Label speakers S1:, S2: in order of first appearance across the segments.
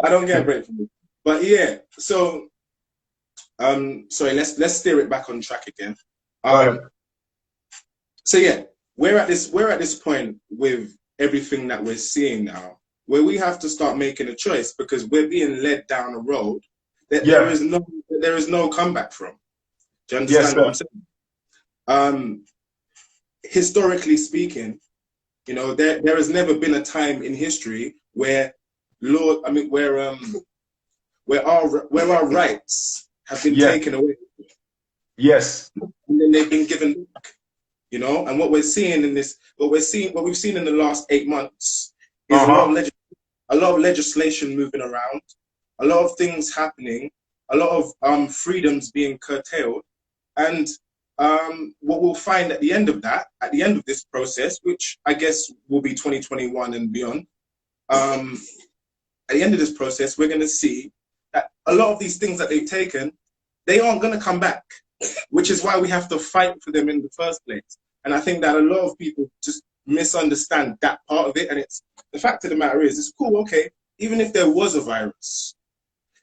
S1: I don't get a break from it. But yeah, so sorry, let's steer it back on track again. So yeah, we're at this point with everything that we're seeing now, where we have to start making a choice because we're being led down a road that there is no comeback from. Do you understand what I'm saying? Historically speaking, you know, there has never been a time in history where where our rights have been taken away.
S2: Yes.
S1: And then they've been given back. You know, and what we've seen in the last 8 months is a lot of legislation moving around, a lot of things happening, a lot of freedoms being curtailed, and what we'll find at the end of this process, which I guess will be 2021 and beyond, at the end of this process, we're going to see that a lot of these things that they've taken, they aren't going to come back, which is why we have to fight for them in the first place. And I think that a lot of people just misunderstand that part of it. And it's the fact of the matter is, it's cool, okay, even if there was a virus,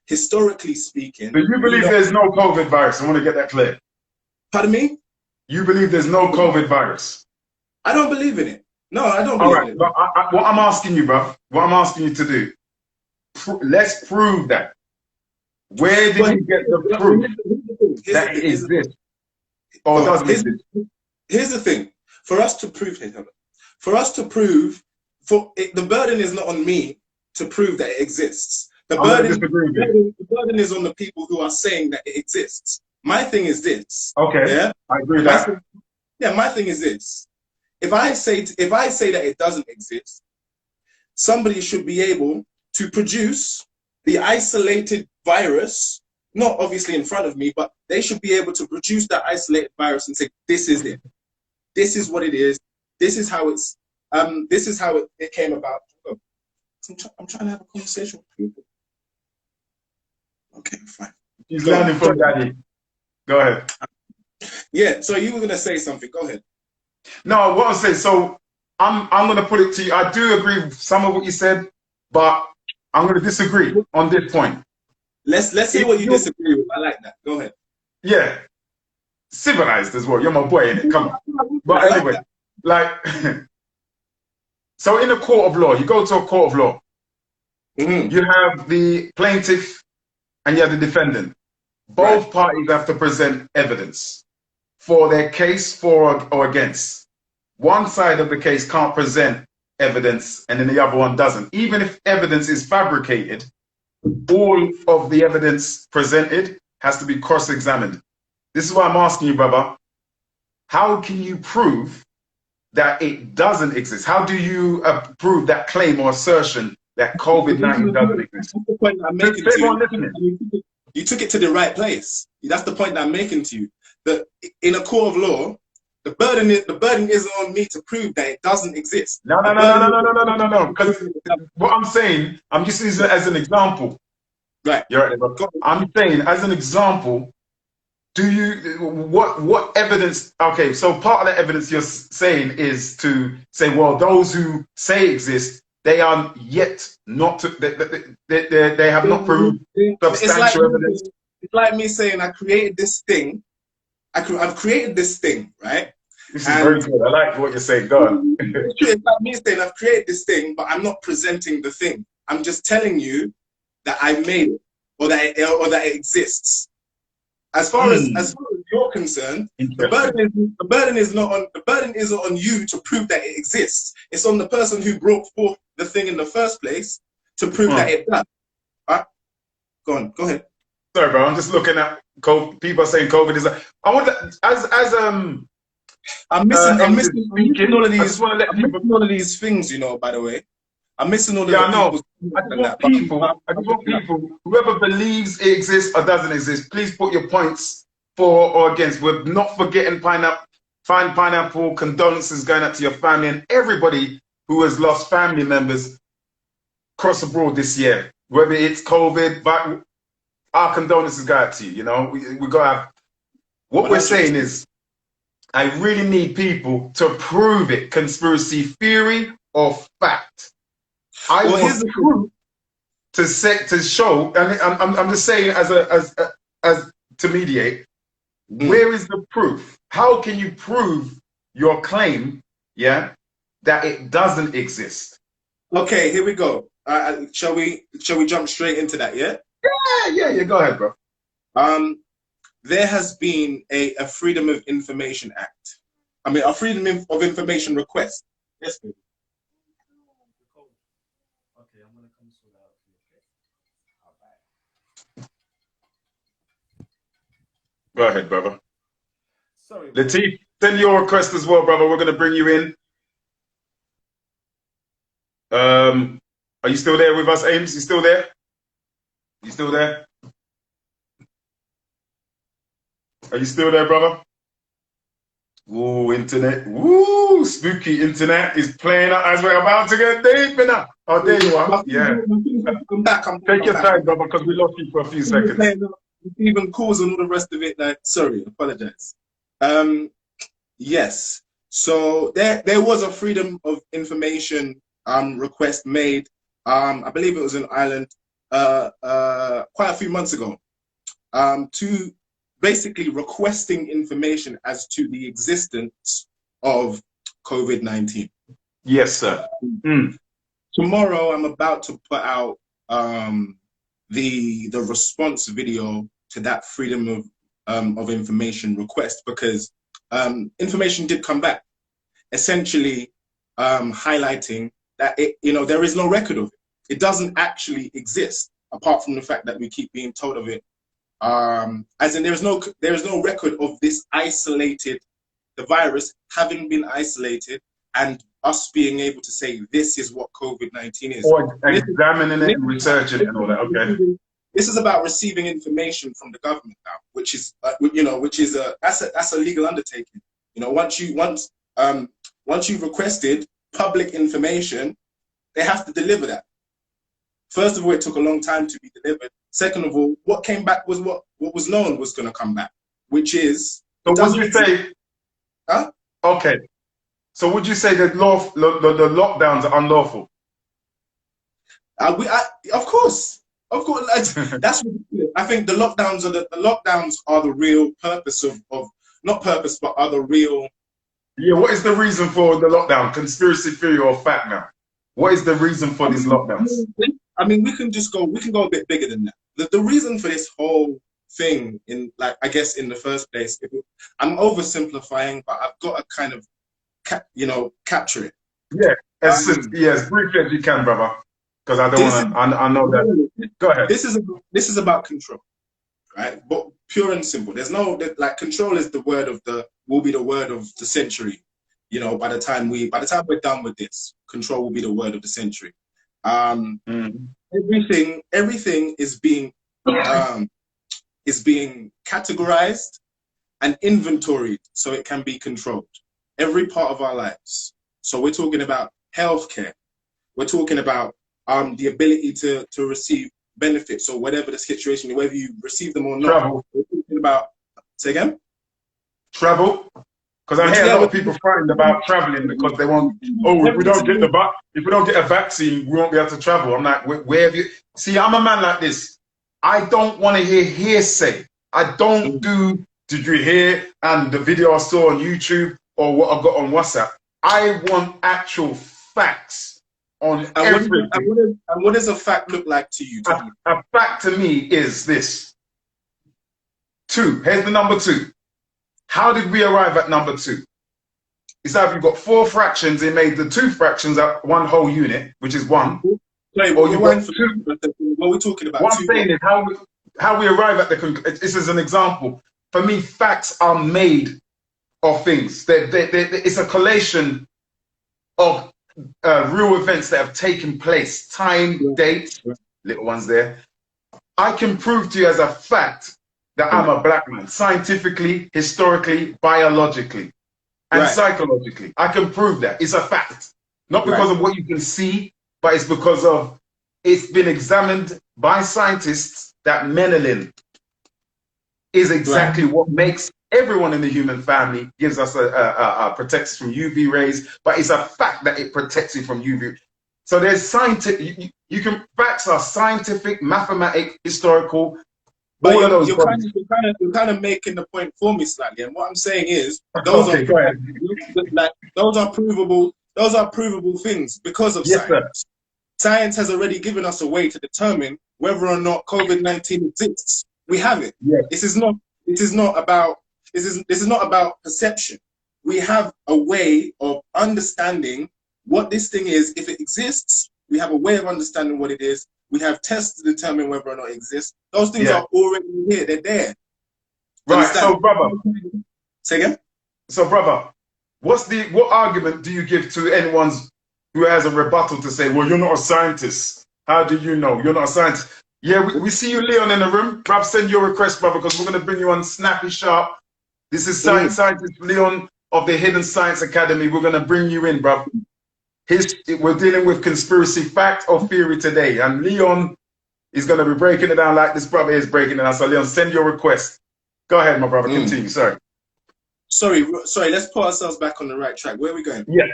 S1: historically speaking.
S2: But you believe there's no COVID virus? I want to get that clear.
S1: Pardon me?
S2: You believe there's no COVID virus?
S1: I don't believe in it. No, I don't believe in it.
S2: But what I'm asking you, bro, what I'm asking you to do, let's prove that. Where did you get the proof that it exists? Or doesn't exist?
S1: Here's the thing. For us to prove, the burden is not on me to prove that it exists. The burden is on the people who are saying that it exists. My thing is this.
S2: Okay.
S1: Yeah,
S2: I agree with that.
S1: My thing is this. If I say that it doesn't exist, somebody should be able to produce the isolated virus, not obviously in front of me, but they should be able to produce that isolated virus and say, this is it. This is what it is. This is how it came about. I'm trying to have a conversation with people. Okay, fine.
S2: He's learning from Daddy. Go ahead.
S1: Yeah, so you were gonna say something. Go ahead.
S2: No, what I'm saying, so I'm gonna put it to you. I do agree with some of what you said, but I'm gonna disagree on this point.
S1: Let's hear what you disagree with. I like that. Go ahead.
S2: Yeah. Civilized as well. You're my boy, innit? Come on. But anyway, so in a court of law, you go to a court of law, you have the plaintiff and you have the defendant. Both parties have to present evidence for their case for or against. One side of the case can't present evidence and then the other one doesn't. Even if evidence is fabricated, all of the evidence presented has to be cross-examined. This is why I'm asking you, brother, how can you prove that it doesn't exist? How do you prove that claim or assertion that COVID-19 doesn't exist?
S1: That's the point I'm making to you. You took it to the right place. That's the point that I'm making to you. That in a court of law, the burden isn't on me to prove that it doesn't exist.
S2: No. Because what I'm saying, I'm just using it as an example.
S1: Right.
S2: You're right, bro. I'm saying as an example, what evidence? Okay, so part of the evidence you're saying is to say, well, those who say exist, they are yet not to, they have not proved substantial evidence.
S1: It's like me saying I created this thing. I've created this thing, right?
S2: This is very good. I like what you're saying. Go on.
S1: It's like me saying I've created this thing, but I'm not presenting the thing. I'm just telling you that I made it or that it exists. As far as you're concerned, the burden isn't on you to prove that it exists. It's on the person who brought forth the thing in the first place to prove that it does. Go ahead.
S2: Sorry, bro. I'm just looking at COVID. People are saying COVID is. I want to,
S1: I'm missing all of these. I just want to let people know all of these things. You know, by the way, I'm missing all of
S2: I just want people, whoever believes it exists or doesn't exist, please put your points for or against. We're not forgetting pineapple condolences going out to your family and everybody who has lost family members across abroad this year. Whether it's COVID, but our condolences go out to you. You know, we got to have. What we're saying is, I really need people to prove it, conspiracy theory or fact. I want proof to show, and I'm just saying as to mediate. Where is the proof? How can you prove your claim? Yeah, that it doesn't exist.
S1: Okay, here we go. Shall we jump straight into that? Yeah.
S2: Yeah. Go ahead, bro.
S1: There has been a Freedom of Information Act. I mean, a Freedom of Information request. Yes, baby. Okay, I'm gonna come sort out.
S2: Go ahead, brother.
S1: Sorry,
S2: Latif, send your request as well, brother. We're gonna bring you in. Are you still there with us, Ames? You still there? You still there? Are you still there, brother? Ooh, internet. Ooh, spooky internet is playing up as we're about to get deep in that. Oh, there you are. Yeah.
S1: I'm back.
S2: Take your time, brother, because we lost you for a few seconds.
S1: Even calls and all the rest of it. Like, sorry, apologize. Yes. So there was a Freedom of Information request made. I believe it was in Ireland quite a few months ago. To basically requesting information as to the existence of COVID-19.
S2: Yes, sir.
S1: Tomorrow, I'm about to put out the response video to that Freedom of Information request, because information did come back, essentially highlighting that there is no record of it. It doesn't actually exist, apart from the fact that we keep being told of it. As in, there is no record of this isolated, the virus having been isolated, and us being able to say this is what COVID-19 is.
S2: Or examining it and researching it and all that. Okay.
S1: This is about receiving information from the government now, which is that's a legal undertaking. Once you've requested public information, they have to deliver that. First of all, it took a long time to be delivered. Second of all, what came back was what was known was going to come back, which is.
S2: So would you say?
S1: Huh?
S2: Okay. So would you say that the lockdowns are unlawful?
S1: Of course. That's what I think. The lockdowns are the real purpose of not purpose, but are the real.
S2: Yeah. What is the reason for the lockdown? Conspiracy theory or fact now? What is the reason for these lockdowns?
S1: I mean, we can go a bit bigger than that. The reason for this whole thing, I guess in the first place, I'm oversimplifying, but I've got to kind of capture it.
S2: Yeah, as briefly as you can, brother, because I don't want to. I know that. Go ahead.
S1: This is about control, right? But pure and simple. There's no control is will be the word of the century. By the time we're done with this, control will be the word of the century. Everything is being categorized and inventoried so it can be controlled. Every part of our lives. So we're talking about healthcare. We're talking about the ability to receive benefits, or whatever the situation, whether you receive them or not.
S2: Travel.
S1: We're talking about, say again?
S2: Travel. Because I hear a lot of people frightened about traveling because they want, if we don't get a vaccine, we won't be able to travel. I'm like, where have you? See, I'm a man like this. I don't want to hear hearsay. I don't do, did you hear? And the video I saw on YouTube or what I got on WhatsApp. I want actual facts on everything.
S1: And what does a fact look like to you?
S2: A fact to me is this. 2. Here's the number 2. How did we arrive at number 2? It's that you've got 4 fractions, they made the 2 fractions at one whole unit, which is 1.
S1: Or you got 2. What we're talking about?
S2: What I'm saying is how we arrive at the conclusion. This is an example. For me, facts are made of things. It's a collation of real events that have taken place, time, date, little ones there. I can prove to you as a fact that I'm a black man, scientifically, historically, biologically, and psychologically. I can prove that. It's a fact. Not because of what you can see, but it's because of it's been examined by scientists that melanin is exactly what makes everyone in the human family, gives us a protects from UV rays, but it's a fact that it protects you from UV. So there's scientific, you can, facts are scientific, mathematic, historical,
S1: But
S2: all of those
S1: you're
S2: bodies.
S1: you're kind of making the point for me slightly. And what I'm saying is those are
S2: Okay, go ahead.
S1: like those are provable. Those are provable things because of
S2: Yes, sir.
S1: science. Science has already given us a way to determine whether or not COVID-19 exists. We have it.
S2: Yes.
S1: This is not. This is not about. This is not about perception. We have a way of understanding what this thing is. If it exists, we have a way of understanding what it is. We have tests to determine whether or not it exists. Those things are already here. They're there.
S2: Right.
S1: Understand?
S2: So, brother.
S1: Say again?
S2: So, brother, what argument do you give to anyone who has a rebuttal to say, well, you're not a scientist? How do you know? You're not a scientist. Yeah, we see you, Leon, in the room. Perhaps send your request, brother, because we're going to bring you on Snappy Sharp. This is Scientist Leon of the Hidden Science Academy. We're going to bring you in, bro. We're dealing with conspiracy fact or theory today. And Leon is going to be breaking it down like this brother is breaking it down. So, Leon, send your request. Go ahead, my brother. Continue. Sorry.
S1: Sorry. Let's put ourselves back on the right track. Where are we going?
S2: Yeah.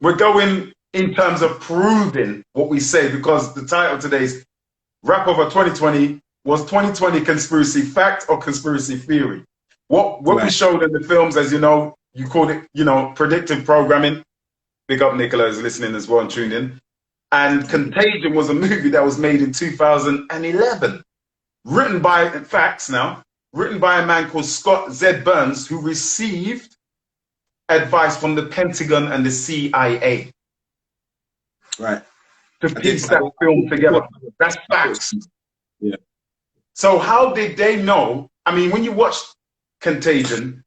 S2: We're going in terms of proving what we say, because the title of today's Wrap Over 2020 was 2020 conspiracy fact or conspiracy theory. What we showed in the films, as you know, you called it, predictive programming. Big up Nicola is listening as well and tuned in. And Contagion was a movie that was made in 2011, written by a man called Scott Z. Burns, who received advice from the Pentagon and the CIA.
S1: Right.
S2: To piece that film together. That's facts.
S1: Yeah.
S2: So how did they know? I mean, when you watch Contagion,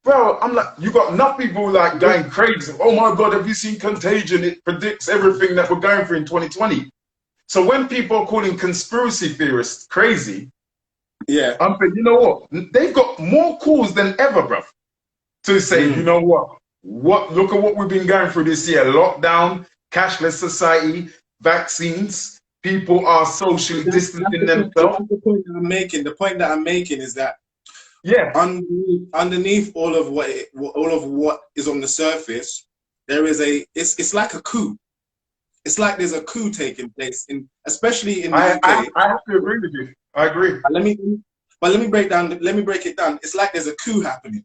S2: bro, I'm like, you got enough people like going crazy. Oh my God, have you seen Contagion? It predicts everything that we're going through in 2020. So when people are calling conspiracy theorists crazy,
S1: yeah,
S2: I'm saying, you know what? They've got more calls than ever, bro, to say, you know what? Look at what we've been going through this year. Lockdown, cashless society, vaccines. People are socially distancing themselves.
S1: That's the point that I'm making. The point that I'm making is that underneath all of what is on the surface, there is it's like a coup. It's like there's a coup taking place especially in the UK.
S2: I have to agree with you. I agree.
S1: Let me break it down. It's like there's a coup happening.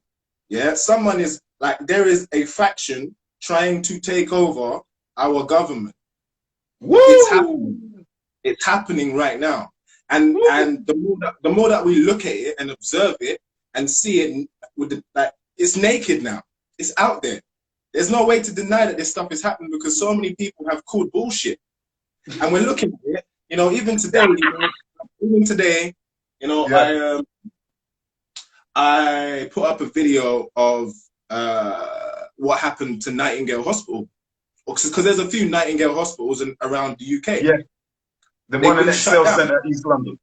S1: Yeah, someone is like, there is a faction trying to take over our government.
S2: Woo!
S1: It's happening right now. And the more that we look at it and observe it and see it it's naked now. It's out there. There's no way to deny that this stuff is happening, because so many people have called bullshit. And we're looking at it, even today, I put up a video of what happened to Nightingale Hospital, because there's a few Nightingale hospitals around the UK.
S2: Yeah, the one in Excel Centre, East London.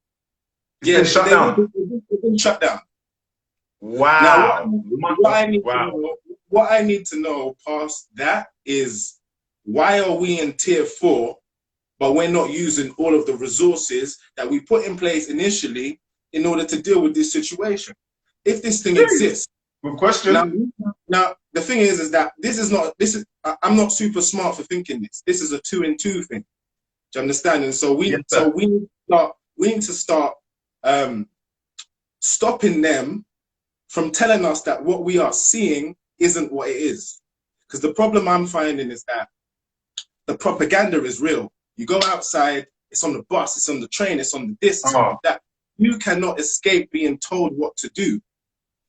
S2: It's been shut down.
S1: It's been shut down.
S2: Wow.
S1: Now, what I need to know past that is, why are we in tier 4, but we're not using all of the resources that we put in place initially in order to deal with this situation? If this thing exists.
S2: Good question.
S1: Now the thing is that I'm not super smart for thinking this. This is a 2 and 2 thing. Do you understand? And so we need to start stopping them from telling us that what we are seeing isn't what it is. Because the problem I'm finding is that the propaganda is real. You go outside, it's on the bus, it's on the train, it's on this, it's on that. You cannot escape being told what to do.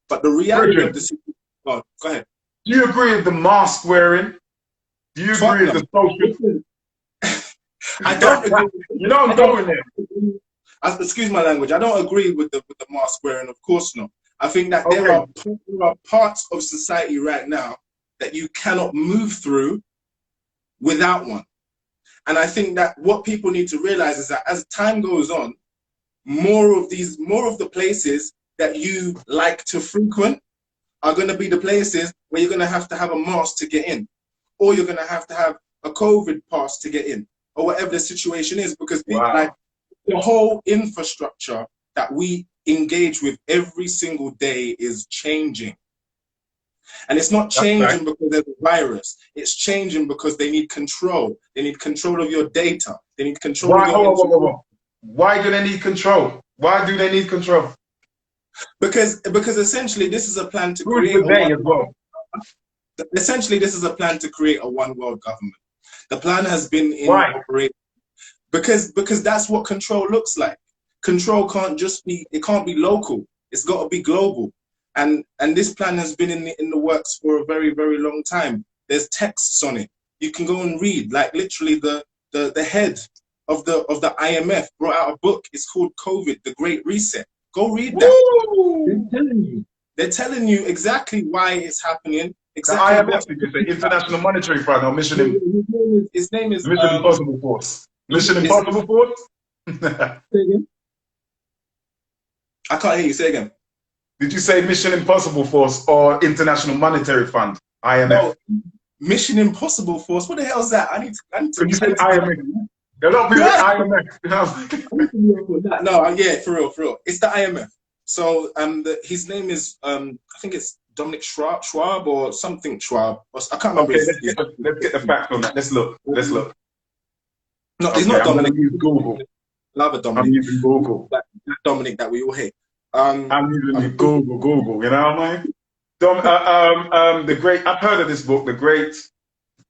S1: But the reality of the situation, go ahead.
S2: Do you agree with the mask wearing? Do you agree with the social?
S1: I don't agree.
S2: I'm going there.
S1: Excuse my language. I don't agree with the mask wearing. Of course not. I think that there are parts of society right now that you cannot move through without one. And I think that what people need to realize is that as time goes on, more of the places that you like to frequent are going to be the places where you're going to have a mask to get in, or you're going to have a COVID pass to get in, or whatever the situation is, because the whole infrastructure that we engage with every single day is changing. And it's not
S2: That's right.
S1: changing because there's a virus. It's changing because they need control. They need control of your data. They need control of your information.
S2: Why do they need control? Why do they need control?
S1: Because essentially this is a plan to
S2: Who's
S1: create
S2: the they as well?
S1: essentially this is a plan to create a one world government. The plan has been in operation because that's what control looks like. Control can't just be, it can't be local. It's got to be global. And this plan has been in the works for a very, very long time. There's texts on it. You can go and read. Like literally the head of the IMF brought out a book. It's called COVID, The Great Reset. Go read that. They're telling you exactly why it's happening. Exactly.
S2: The IMF, the International Monetary Fund, or
S1: his name is
S2: Mission Impossible Force. Mission Impossible Force?
S1: Say again? I can't hear you. Say again.
S2: Did you say Mission Impossible Force or International Monetary Fund? IMF. No,
S1: Mission Impossible Force. What the hell is that? I need to.
S2: Can you say IMF? There are a lot of people IMF.
S1: No, yeah, for real. It's the IMF. So his name is I think it's Dominic Schwab or something Schwab. I can't remember.
S2: Okay, let's get the facts on that. Let's look.
S1: No, okay, he's not Dominic.
S2: Use Google.
S1: Another Dominic.
S2: I'm using Google.
S1: That Dominic that we all hate.
S2: I'm using Google. You know what I mean? The Great. I've heard of this book, The Great.
S1: It's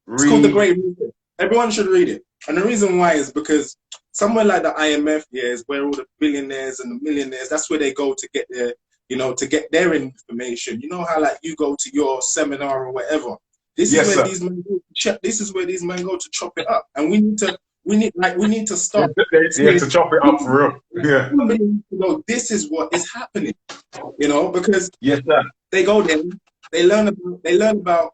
S1: called The Great Reset. Everyone should read it. And the reason why is because somewhere like the IMF, is where all the billionaires and the millionaires, that's where they go to get their, to get their information. You know how like you go to your seminar or whatever. This is where these men go to check. This is where these men go to chop it up, and we need to stop.
S2: Yeah, to chop it up for real. Yeah.
S1: This is what is happening. Because
S2: yes, sir.
S1: They go there, they learn about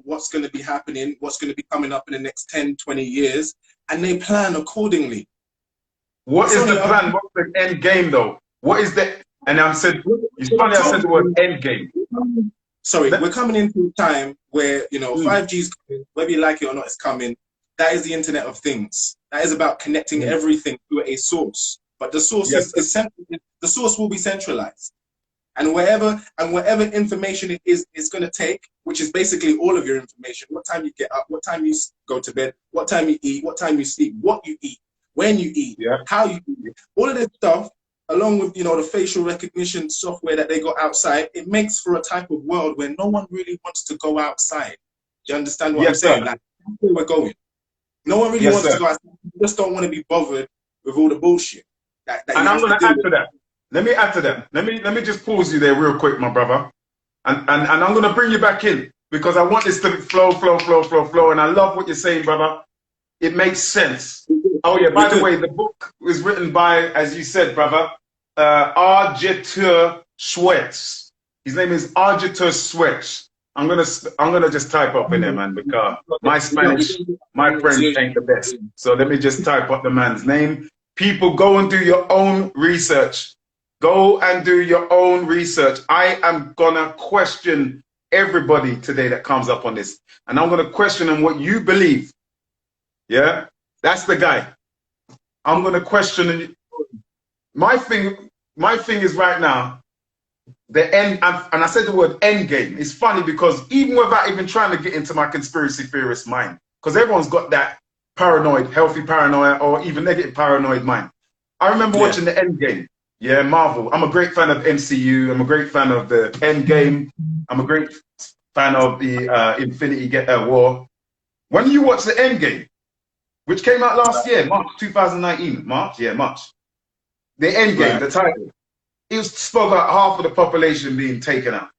S1: what's going to be happening, what's going to be coming up in the next 10, 20 years, and they plan accordingly.
S2: What is the plan? What's the end game, though? What is the? And I said, it's funny I said the word end game.
S1: Sorry, we're coming into a time where 5G is coming, whether you like it or not, it's coming. That is the Internet of Things. That is about connecting everything to a source. But the source is the source will be centralized. And wherever information it is, it's going to take, which is basically all of your information. What time you get up, what time you go to bed, what time you eat, what time you sleep, what you eat, when you eat, how you eat. All of this stuff, along with the facial recognition software that they got outside, it makes for a type of world where no one really wants to go outside. Do you understand what I'm saying? Like, that's where we're going. No one really wants to go outside. You just don't want to be bothered with all the bullshit.
S2: And I'm going to add to that. Let me add to that. Let me just pause you there real quick, my brother. And I'm going to bring you back in because I want this to flow. And I love what you're saying, brother. It makes sense. Oh, yeah, by the way, the book was written by, as you said, brother, Arjetur Schwetz. His name is Arjetur Schwetz. I'm gonna just type up in there, man, because my Spanish, my French ain't the best. So let me just type up the man's name. People, go and do your own research. Go and do your own research. I am gonna question everybody today that comes up on this, and I'm gonna question them what you believe. Yeah, that's the guy. I'm gonna question my thing. My thing is right now the end, and I said the word end game. It's funny because even without even trying to get into my conspiracy theorist mind, because everyone's got that paranoid, healthy paranoia, or even negative paranoid mind. I remember watching the End Game. Yeah, Marvel. I'm a great fan of MCU. I'm a great fan of the End Game. I'm a great fan of the Infinity War. When you watch the End Game, which came out last year, March 2019, March. The End Game, the title. It spoke about half of the population being taken out.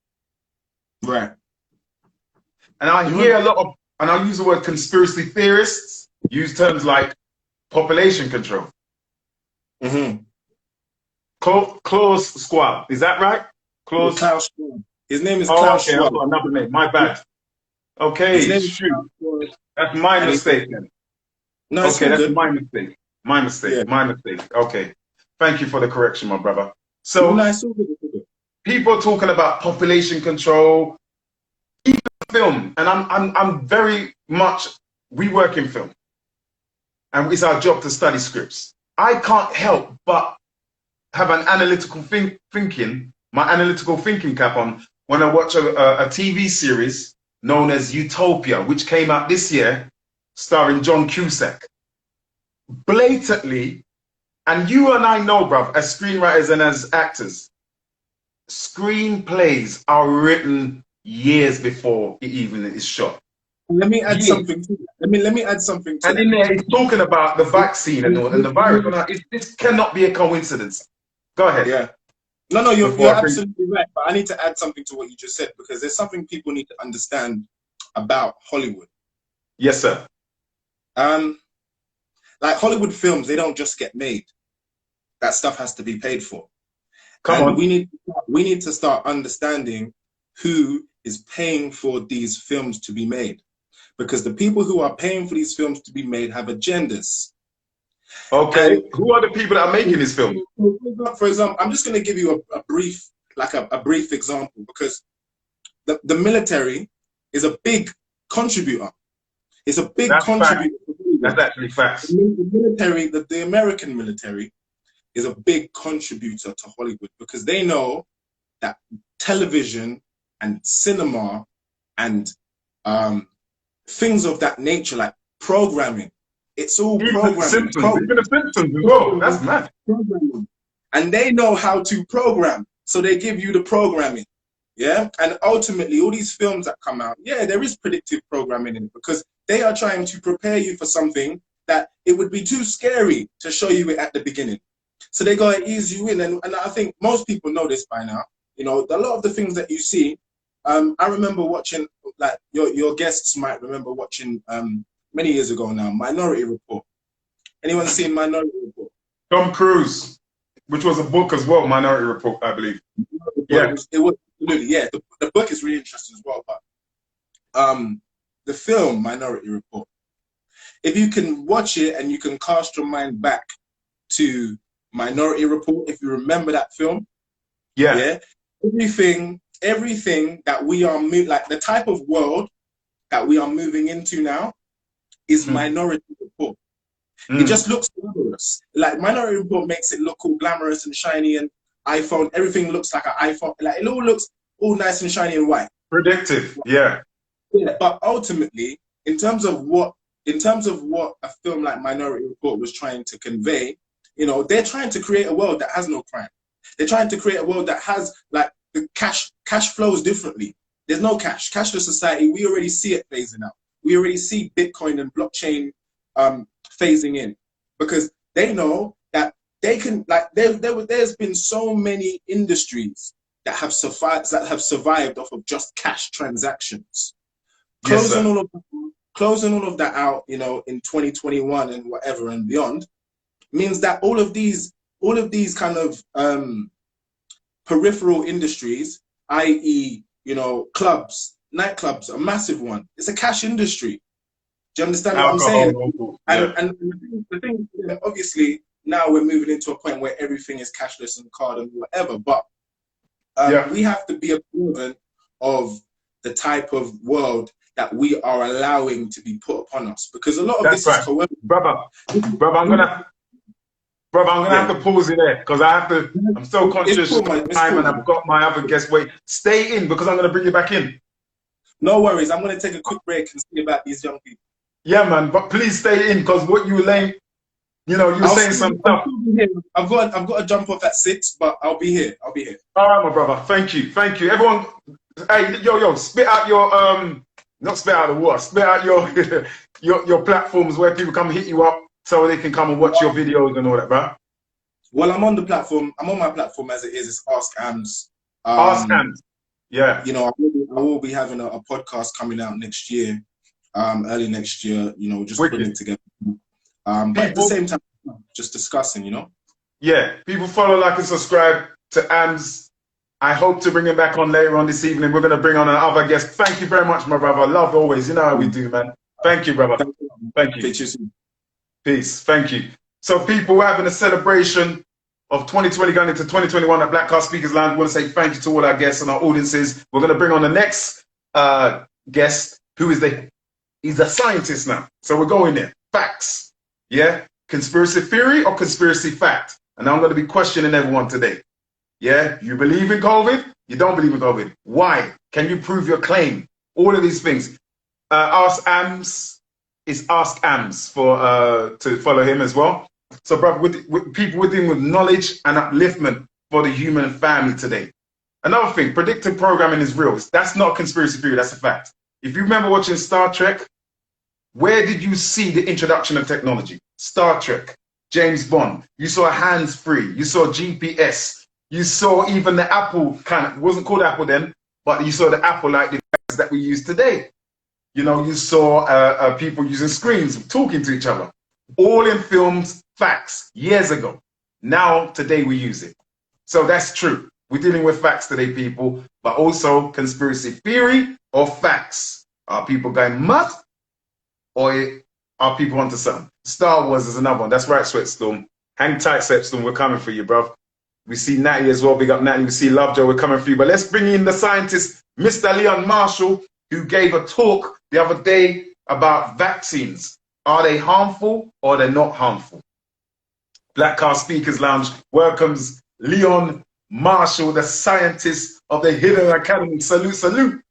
S1: Right.
S2: And I hear a lot of, and I use the word conspiracy theorists, use terms like population control. Klaus Schwab, is that right?
S1: Klaus Schwab. His name is Klaus Schwab.
S2: I've got another name, my bad. Okay, shoot. That's my mistake then.
S1: No,
S2: okay, that's my mistake. My mistake. Okay. Thank you for the correction, my brother. So people talking about population control, even film, and I'm very much, we work in film. And it's our job to study scripts. I can't help but have an analytical thinking, my analytical thinking cap on when I watch a TV series known as Utopia, which came out this year, starring John Cusack. Blatantly, and you and I know, bruv, as screenwriters and as actors, screenplays are written years before it even is shot.
S1: Let me add something to that. Let me add something to
S2: and
S1: that.
S2: in there, he's talking about the vaccine and the virus. This cannot be a coincidence. Go ahead.
S1: Yeah. No, you're absolutely right. But I need to add something to what you just said, because there's something people need to understand about Hollywood.
S2: Yes, sir.
S1: Like Hollywood films, they don't just get made. That stuff has to be paid for.
S2: Come on.
S1: We need to start understanding who is paying for these films to be made, because the people who are paying for these films to be made have agendas.
S2: Okay, and who are the people that are making this film?
S1: For example, I'm just going to give you a brief example, because the military is a big contributor. It's a big contributor.
S2: That's actually facts.
S1: The military, the American military, is a big contributor to Hollywood, because they know that television and cinema and things of that nature, like programming, it's all programming.
S2: Even the Simpsons as well. That's mad.
S1: And they know how to program, so they give you the programming. Yeah, and ultimately, all these films that come out, yeah, there is predictive programming in it, because they are trying to prepare you for something that it would be too scary to show you it at the beginning. So they gotta ease you in, and I think most people know this by now. You know, a lot of the things that you see. I remember watching, like your guests might remember watching many years ago now, Minority Report. Anyone seen Minority Report?
S2: Tom Cruise, which was a book as well, Minority Report, I believe. Yeah,
S1: it was absolutely, yeah. The book is really interesting as well, but the film Minority Report, if you can watch it and you can cast your mind back to Minority Report, if you remember that film, yeah, everything that we are like the type of world that we are moving into now is Minority Report. It just looks glamorous. Like Minority Report makes it look all glamorous and shiny, and iPhone, everything looks like an iPhone. Like it all looks all nice and shiny and white.
S2: Predictive, yeah.
S1: Yeah, but ultimately, in terms of what a film like Minority Report was trying to convey, you know, they're trying to create a world that has no crime. They're trying to create a world that has, like, the cash flows differently. There's no cash. Cashless society, we already see it phasing out. We already see Bitcoin and blockchain phasing in, because they know that they can, like, there's been so many industries that have survived off of just cash transactions. Closing all of that out, you know, in 2021 and whatever and beyond, means that all of these kind of peripheral industries, i.e., you know, clubs, nightclubs, a massive one. It's a cash industry. Do you understand what I'm saying?
S2: Yeah.
S1: And the thing, obviously, now we're moving into a point where everything is cashless and card and whatever, but we have to be observant of the type of world that we are allowing to be put upon us, because a lot of this is coercion.
S2: Brother, I'm gonna have to pause it there, because I'm so conscious of time, and I've got my other guest wait. Stay in, because I'm gonna bring you back in.
S1: No worries, I'm gonna take a quick break and see about these young people.
S2: Yeah, man, but please stay in, because what you were laying, you know, you're saying some stuff.
S1: I've got to jump off at 6, but I'll be here. All
S2: right, my brother. Thank you. Everyone, hey, yo, spit out your not spit out the water, spit out your platforms where people come hit you up so they can come and watch your videos and all that, bro.
S1: Well, I'm on the platform. I'm on my platform as it is. It's Ask Ams.
S2: Ask Ams. Yeah.
S1: You know, I will be having a podcast coming out next year, early next year. You know, just putting it together. But at the same time, just discussing. You know.
S2: Yeah. People follow, like, and subscribe to Ams. I hope to bring him back on later on this evening. We're going to bring on another guest. Thank you very much, my brother. Love always. You know how we do, man. Thank you, brother. Thank you. Peace. Thank you. So, people, we're having a celebration of 2020 going into 2021 at Black Cast Speakers Lounge. I want to say thank you to all our guests and our audiences. We're going to bring on the next guest, who is he's a scientist now. So we're going there. Facts. Yeah? Conspiracy theory or conspiracy fact? And I'm going to be questioning everyone today. Yeah? You believe in COVID? You don't believe in COVID. Why? Can you prove your claim? All of these things. Ask AMS is Ask AMS for to follow him as well. So, brother, with people with knowledge and upliftment for the human family today. Another thing, predictive programming is real. That's not a conspiracy theory, that's a fact. If you remember watching Star Trek, where did you see the introduction of technology? Star Trek, James Bond. You saw hands-free. You saw GPS. You saw even the Apple it wasn't called Apple then, but you saw the Apple-like devices that we use today. You know, you saw people using screens, talking to each other. All in films, facts, years ago. Now, today we use it. So that's true. We're dealing with facts today, people, but also conspiracy theory or facts. Are people going mad? Or are people onto something? Star Wars is another one. That's right, Sweatstorm. Hang tight, Sweatstorm. We're coming for you, bruv. We see Natty as well. Big up Natty. We see Lovejoy. We're coming for you. But let's bring in the scientist, Mr. Leon Marshall, who gave a talk the other day about vaccines. Are they harmful or they're not harmful? Black Car Speakers Lounge welcomes Leon Marshall, the scientist of the Hidden Academy. Salute, salute.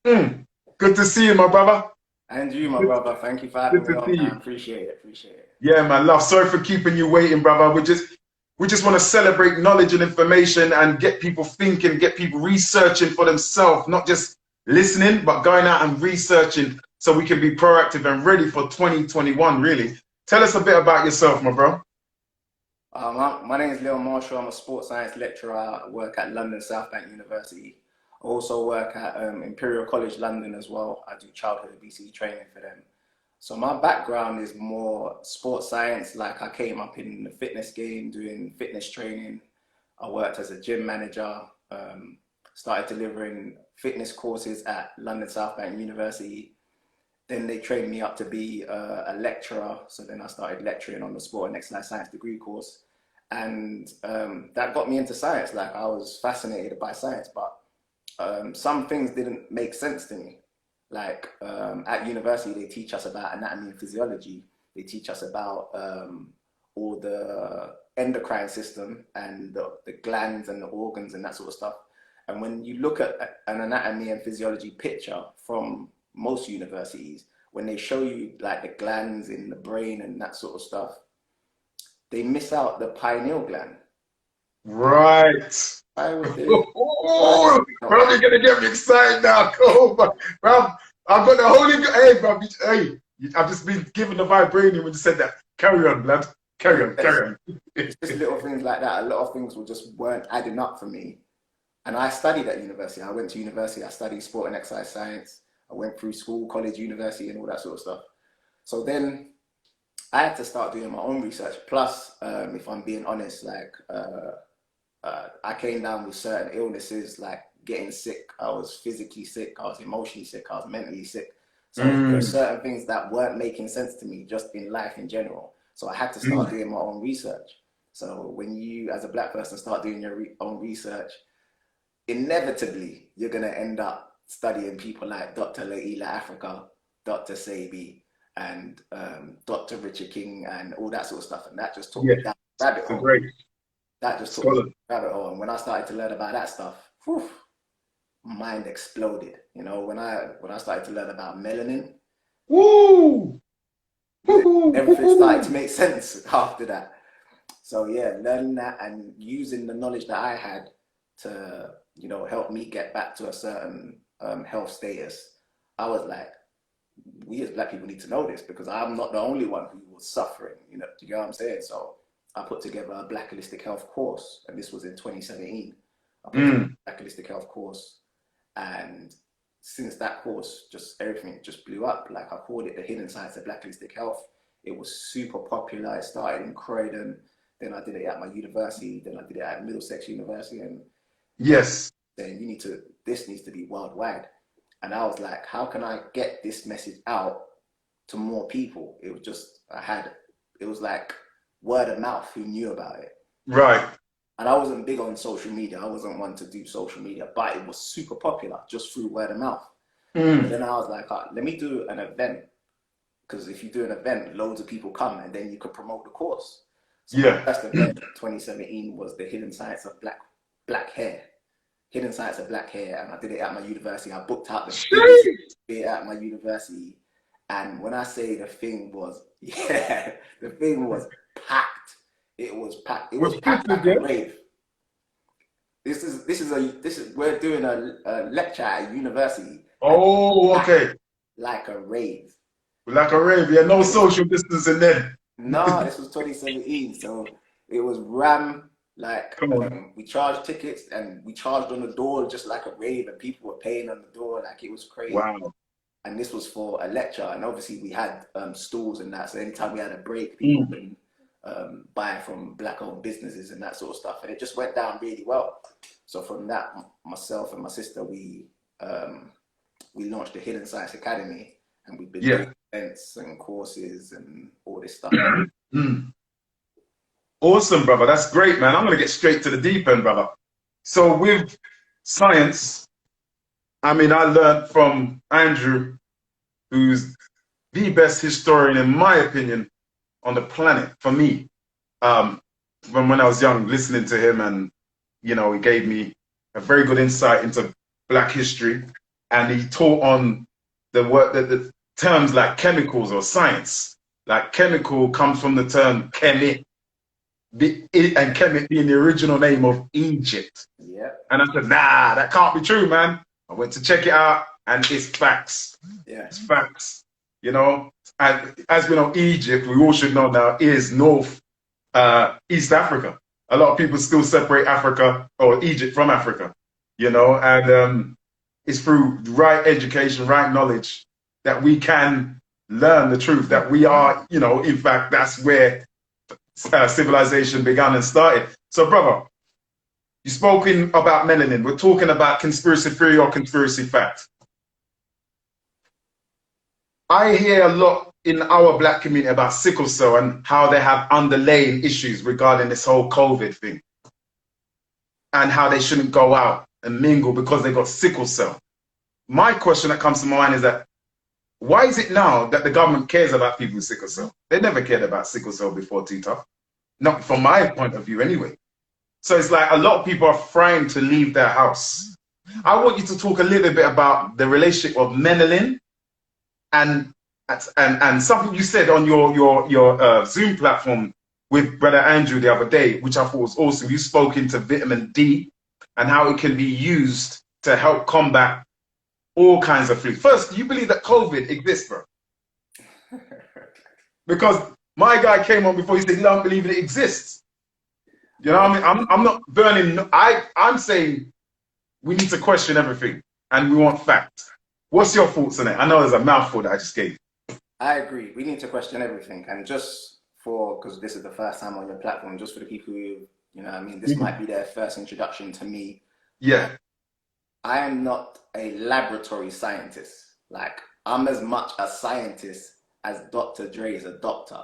S2: Good to see you, my brother.
S3: And you, my brother. Thank you for having me on. I appreciate it. Appreciate it.
S2: Yeah, man. Love. Sorry for keeping you waiting, brother. We just want to celebrate knowledge and information and get people thinking, get people researching for themselves, not just listening, but going out and researching so we can be proactive and ready for 2021, really. Tell us a bit about yourself, my bro.
S3: My name is Leon Marshall. I'm a sports science lecturer. I work at London South Bank University. I also work at Imperial College London as well. I do childhood obesity training for them. So my background is more sports science. Like I came up in the fitness game, doing fitness training. I worked as a gym manager, started delivering fitness courses at London South Bank University. Then they trained me up to be a lecturer. So then I started lecturing on the sport and exercise science degree course. And that got me into science. Like I was fascinated by science, but some things didn't make sense to me. Like at university, they teach us about anatomy and physiology. They teach us about all the endocrine system and the glands and the organs and that sort of stuff. And when you look at an anatomy and physiology picture from most universities, when they show you like the glands in the brain and that sort of stuff, they miss out the pineal gland.
S2: Right. Oh, bro, you're gonna get me excited now. Oh, bro, I've got the holy. Hey, bro, hey, I've just been given the vibranium when you said that. Carry on, lad. Carry on, carry on.
S3: It's just little things like that. A lot of things weren't adding up for me. And I studied at university. I went to university. I studied sport and exercise science. I went through school, college, university, and all that sort of stuff. So then I had to start doing my own research. Plus, if I'm being honest, like I came down with certain illnesses, like getting sick. I was physically sick. I was emotionally sick. I was mentally sick. So there's certain things that weren't making sense to me just in life in general. So I had to start doing my own research. So when you, as a black person, start doing your own research, inevitably, you're going to end up studying people like Dr. Laila Africa, Dr. Sabi, and Dr. Richard King, and all that sort of stuff. And that just took me down the rabbit hole. That just took me down the rabbit hole. And when I started to learn about that stuff, whew, mind exploded. You know, when I started to learn about melanin, everything started to make sense after that. So yeah, learning that and using the knowledge that I had to, you know, help me get back to a certain health status. I was like, we as black people need to know this because I'm not the only one who was suffering, you know, do you get what I'm saying? So I put together a Black Holistic Health course, and this was in 2017. I put together a Black Holistic Health course, and since that course, just everything just blew up. Like I called it the hidden science of Black Holistic Health. It was super popular. It started in Croydon, then I did it at my university, then I did it at Middlesex University, and then this needs to be worldwide. And I was like, how can I get this message out to more people? It was just, it was like word of mouth who knew about it.
S2: Right.
S3: And I wasn't big on social media. I wasn't one to do social media, but it was super popular just through word of mouth. And then I was like, let me do an event. Because if you do an event, loads of people come and then you could promote the course. So the first event in 2017 was the hidden science of black hair. Hidden Science of Black Hair, and I did it at my university. I booked out the biggest bit at my university. And when I say the thing was, the thing was packed. It was packed. It was packed like a rave. We're doing a lecture at a university.
S2: Oh, okay.
S3: Like a rave.
S2: Like a rave, yeah. No social distancing then.
S3: No, this was 2017, so it was ram. Like, we charged tickets and we charged on the door just like a rave, and people were paying on the door. Like, it was crazy.
S2: Wow.
S3: And this was for a lecture, and obviously we had stalls and that. So anytime we had a break, people can buy from Black-owned businesses and that sort of stuff. And it just went down really well. So from that, myself and my sister, we launched the Hidden Science Academy, and we've been doing events and courses and all this stuff.
S2: Awesome, brother. That's great, man. I'm going to get straight to the deep end, brother. So with science, I mean, I learned from Andrew, who's the best historian, in my opinion, on the planet, for me. When I was young, listening to him, and, you know, he gave me a very good insight into Black history, and he taught on the terms like chemicals or science. Like, chemical comes from the term chemit, and Kemet being the original name of Egypt.
S3: Yeah.
S2: And I said, nah, that can't be true, man. I went to check it out, and it's facts.
S3: Yeah.
S2: It's facts. You know, and as we know, Egypt, we all should know now, is East Africa. A lot of people still separate Africa or Egypt from Africa, you know, and it's through right education, right knowledge that we can learn the truth, that we are, you know, in fact, that's where civilization began and started. So, brother, you've spoken about melanin. We're talking about conspiracy theory or conspiracy fact. I hear a lot in our Black community about sickle cell and how they have underlying issues regarding this whole COVID thing, and how they shouldn't go out and mingle because they got sickle cell. My question that comes to my mind is that, why is it now that the government cares about people with sickle cell? They never cared about sickle cell before, T-Tough. Not from my point of view anyway. So it's like a lot of people are frightened to leave their house. I want you to talk a little bit about the relationship of melanin and something you said on your Zoom platform with Brother Andrew the other day, which I thought was awesome. You spoke into vitamin D and how it can be used to help combat all kinds of flu. First, do you believe that COVID exists, bro? Because my guy came on before, he said he don't believe it exists. You know what I mean? I'm not burning. I'm saying we need to question everything, and we want facts. What's your thoughts on it? I know there's a mouthful that I just gave.
S3: I agree. We need to question everything. And just because this is the first time on your platform, just for the people who, you know what I mean, this might be their first introduction to me.
S2: Yeah.
S3: I am not a laboratory scientist. Like, I'm as much a scientist as Dr. Dre is a doctor.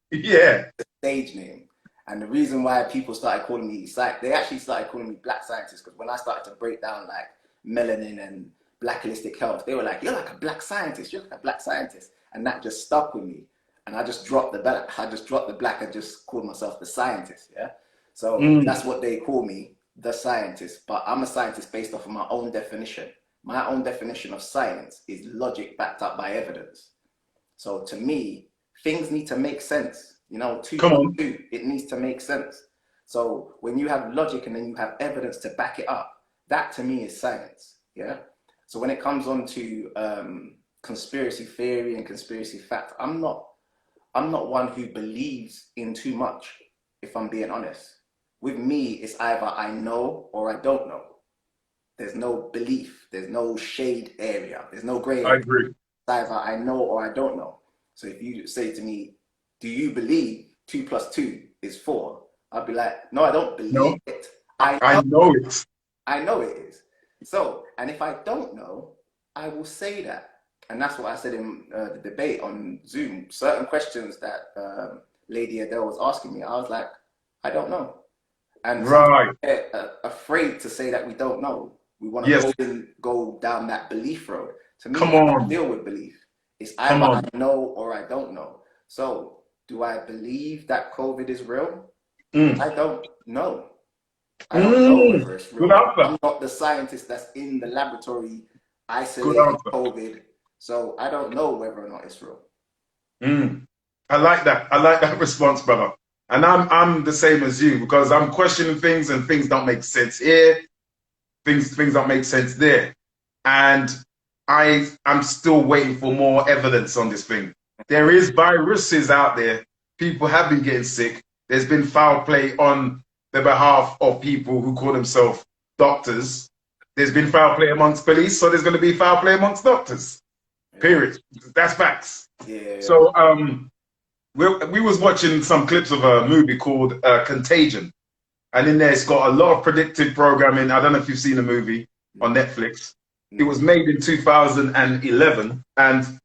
S2: Yeah.
S3: The stage name. And the reason why people started calling me, they actually started calling me Black scientist, because when I started to break down like melanin and Black holistic health, they were like, you're like a Black scientist, you're like a Black scientist. And that just stuck with me. And I just dropped the Black. I just dropped the Black and just called myself the scientist, yeah? So that's what they call me, the scientist. But I'm a scientist based off of my own definition. My own definition of science is logic backed up by evidence. So to me, things need to make sense. You know, 2 plus 2, it needs to make sense. So when you have logic and then you have evidence to back it up, that to me is science, yeah? So when it comes on to conspiracy theory and conspiracy fact, I'm not one who believes in too much, if I'm being honest. With me, it's either I know or I don't know. There's no belief, there's no shade area, there's no gray area.
S2: I agree.
S3: It's either I know or I don't know. So if you say to me, do you believe 2 plus 2 is 4? I'll be like, no, I don't believe it. I
S2: know it.
S3: I know it is. So, and if I don't know, I will say that. And that's what I said in the debate on Zoom. Certain questions that Lady Adele was asking me, I was like, I don't know. And they're afraid to say that we don't know. We want to go down that belief road. To me, I don't deal with belief. It's either I know or I don't know. So, do I believe that COVID is real? I don't know. I don't know whether it's
S2: Good
S3: real.
S2: answer.
S3: I'm not the scientist that's in the laboratory
S2: Good
S3: isolating
S2: answer.
S3: COVID, so I don't know whether or not it's real.
S2: I like that. I like that response, brother. And I'm the same as you, because I'm questioning things and things don't make sense here. Things don't make sense there. And I'm still waiting for more evidence on this thing. There is viruses out there. People have been getting sick. There's been foul play on the behalf of people who call themselves doctors. There's been foul play amongst police, so there's going to be foul play amongst doctors. Period. That's facts.
S3: Yeah.
S2: So we was watching some clips of a movie called Contagion, and in there it's got a lot of predictive programming. I don't know if you've seen the movie on Netflix. It was made in 2011 and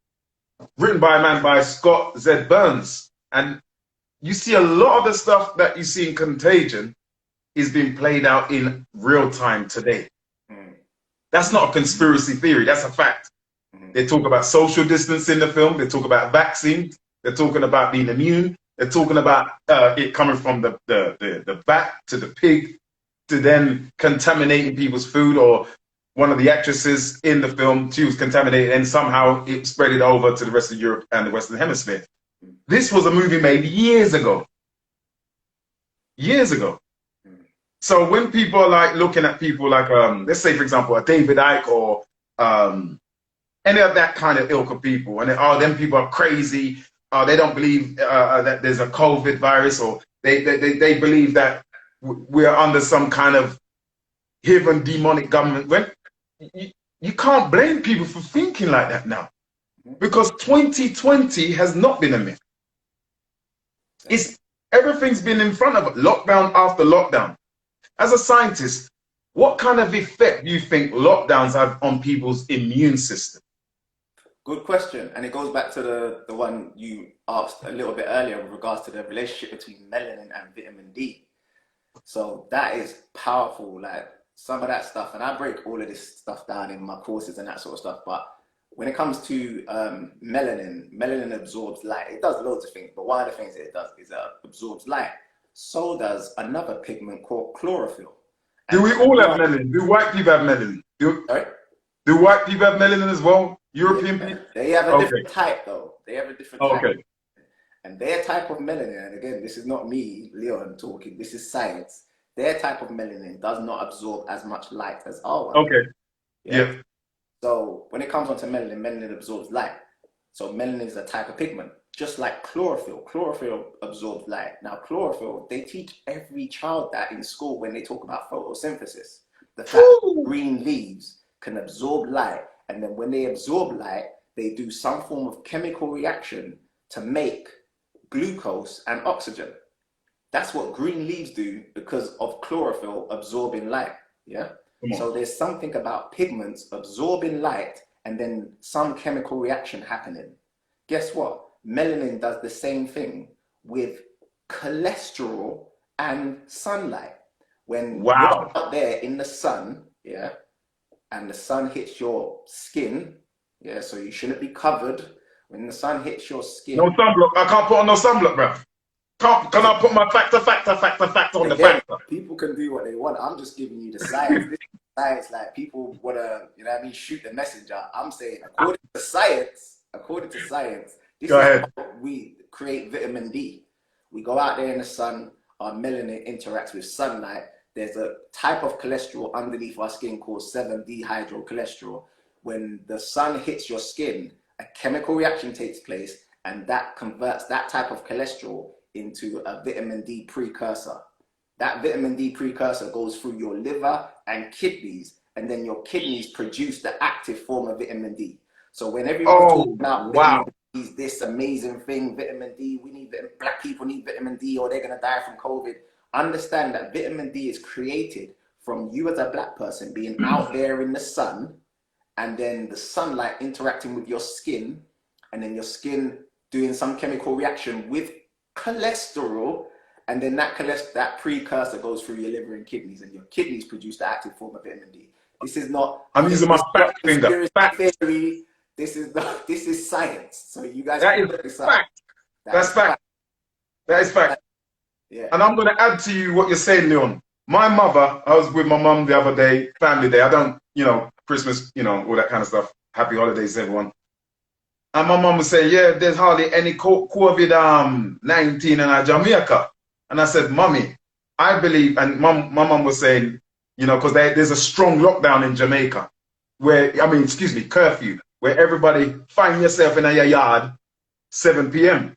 S2: written by a man by Scott Z. Burns. And you see a lot of the stuff that you see in Contagion is being played out in real time today. That's not a conspiracy theory. That's a fact. They talk about social distance in the film. They talk about vaccines. They're talking about being immune. They're talking about it coming from the bat to the pig to then contaminating people's food. Or one of the actresses in the film, she was contaminated and somehow it spread it over to the rest of Europe and the Western Hemisphere. This was a movie made years ago. Years ago. So when people are like looking at people like, let's say, for example, a David Icke or any of that kind of ilk of people, and them people are crazy, they don't believe that there's a COVID virus, or they believe that we're under some kind of heathen demonic government. When you can't blame people for thinking like that now, because 2020 has not been a myth. Everything's been in front of it, lockdown after lockdown. As a scientist, what kind of effect do you think lockdowns have on people's immune system?
S3: Good question. And it goes back to the one you asked a little bit earlier with regards to the relationship between melanin and vitamin D. So that is powerful, like some of that stuff. And I break all of this stuff down in my courses and that sort of stuff. But when it comes to melanin absorbs light. It does loads of things, but one of the things it does is absorbs light. So does another pigment called chlorophyll.
S2: Do we all have melanin? Do white people have melanin?
S3: Sorry?
S2: Do white people have melanin as well? European people?
S3: They have a different type, though. They have a different type.
S2: Okay.
S3: And their type of melanin, and again, this is not me, Leon, talking, this is science. Their type of melanin does not absorb as much light as our one.
S2: Okay. Yeah.
S3: So when it comes onto melanin, melanin absorbs light. So melanin is a type of pigment, just like chlorophyll. Chlorophyll absorbs light. Now, chlorophyll, they teach every child that in school when they talk about photosynthesis. The fact that green leaves can absorb light, and then when they absorb light, they do some form of chemical reaction to make glucose and oxygen. That's what green leaves do because of chlorophyll absorbing light. Yeah. So there's something about pigments absorbing light and then some chemical reaction happening. Guess what? Melanin does the same thing with cholesterol and sunlight. When you're out there in the sun, yeah, and the sun hits your skin, yeah, so you shouldn't be covered. When the sun hits your skin.
S2: No sunblock. I can't put on no sunblock, bro. Can I put my factor on the factor?
S3: People can do what they want. I'm just giving you the science. This is science, like people want to, you know what I mean, shoot the messenger. I'm saying, according to science, this is how we create vitamin D. We go out there in the sun, our melanin interacts with sunlight. There's a type of cholesterol underneath our skin called 7-dehydrocholesterol. When the sun hits your skin, a chemical reaction takes place, and that converts that type of cholesterol into a vitamin D precursor. That vitamin D precursor goes through your liver and kidneys, and then your kidneys produce the active form of vitamin D. So when everyone's talking about vitamin D is this amazing thing, vitamin D, black people need vitamin D or they're gonna die from COVID. Understand that vitamin D is created from you as a black person being out there in the sun, and then the sunlight interacting with your skin, and then your skin doing some chemical reaction with cholesterol, and then that precursor goes through your liver and kidneys, and your kidneys produce the active form of vitamin D. This is not.
S2: I'm using my fact finger.
S3: Theory. This is science. So you guys.
S2: That is fact. That's fact. That is fact.
S3: Yeah.
S2: And I'm going to add to you what you're saying, Leon. My mother, I was with my mum the other day, family day. I don't, Christmas, all that kind of stuff. Happy holidays, everyone. And my mum was saying, yeah, there's hardly any COVID-19 in Jamaica. And I said, Mummy, I believe, and my mum was saying, because there's a strong lockdown in Jamaica, curfew, where everybody find yourself in your yard 7 p.m.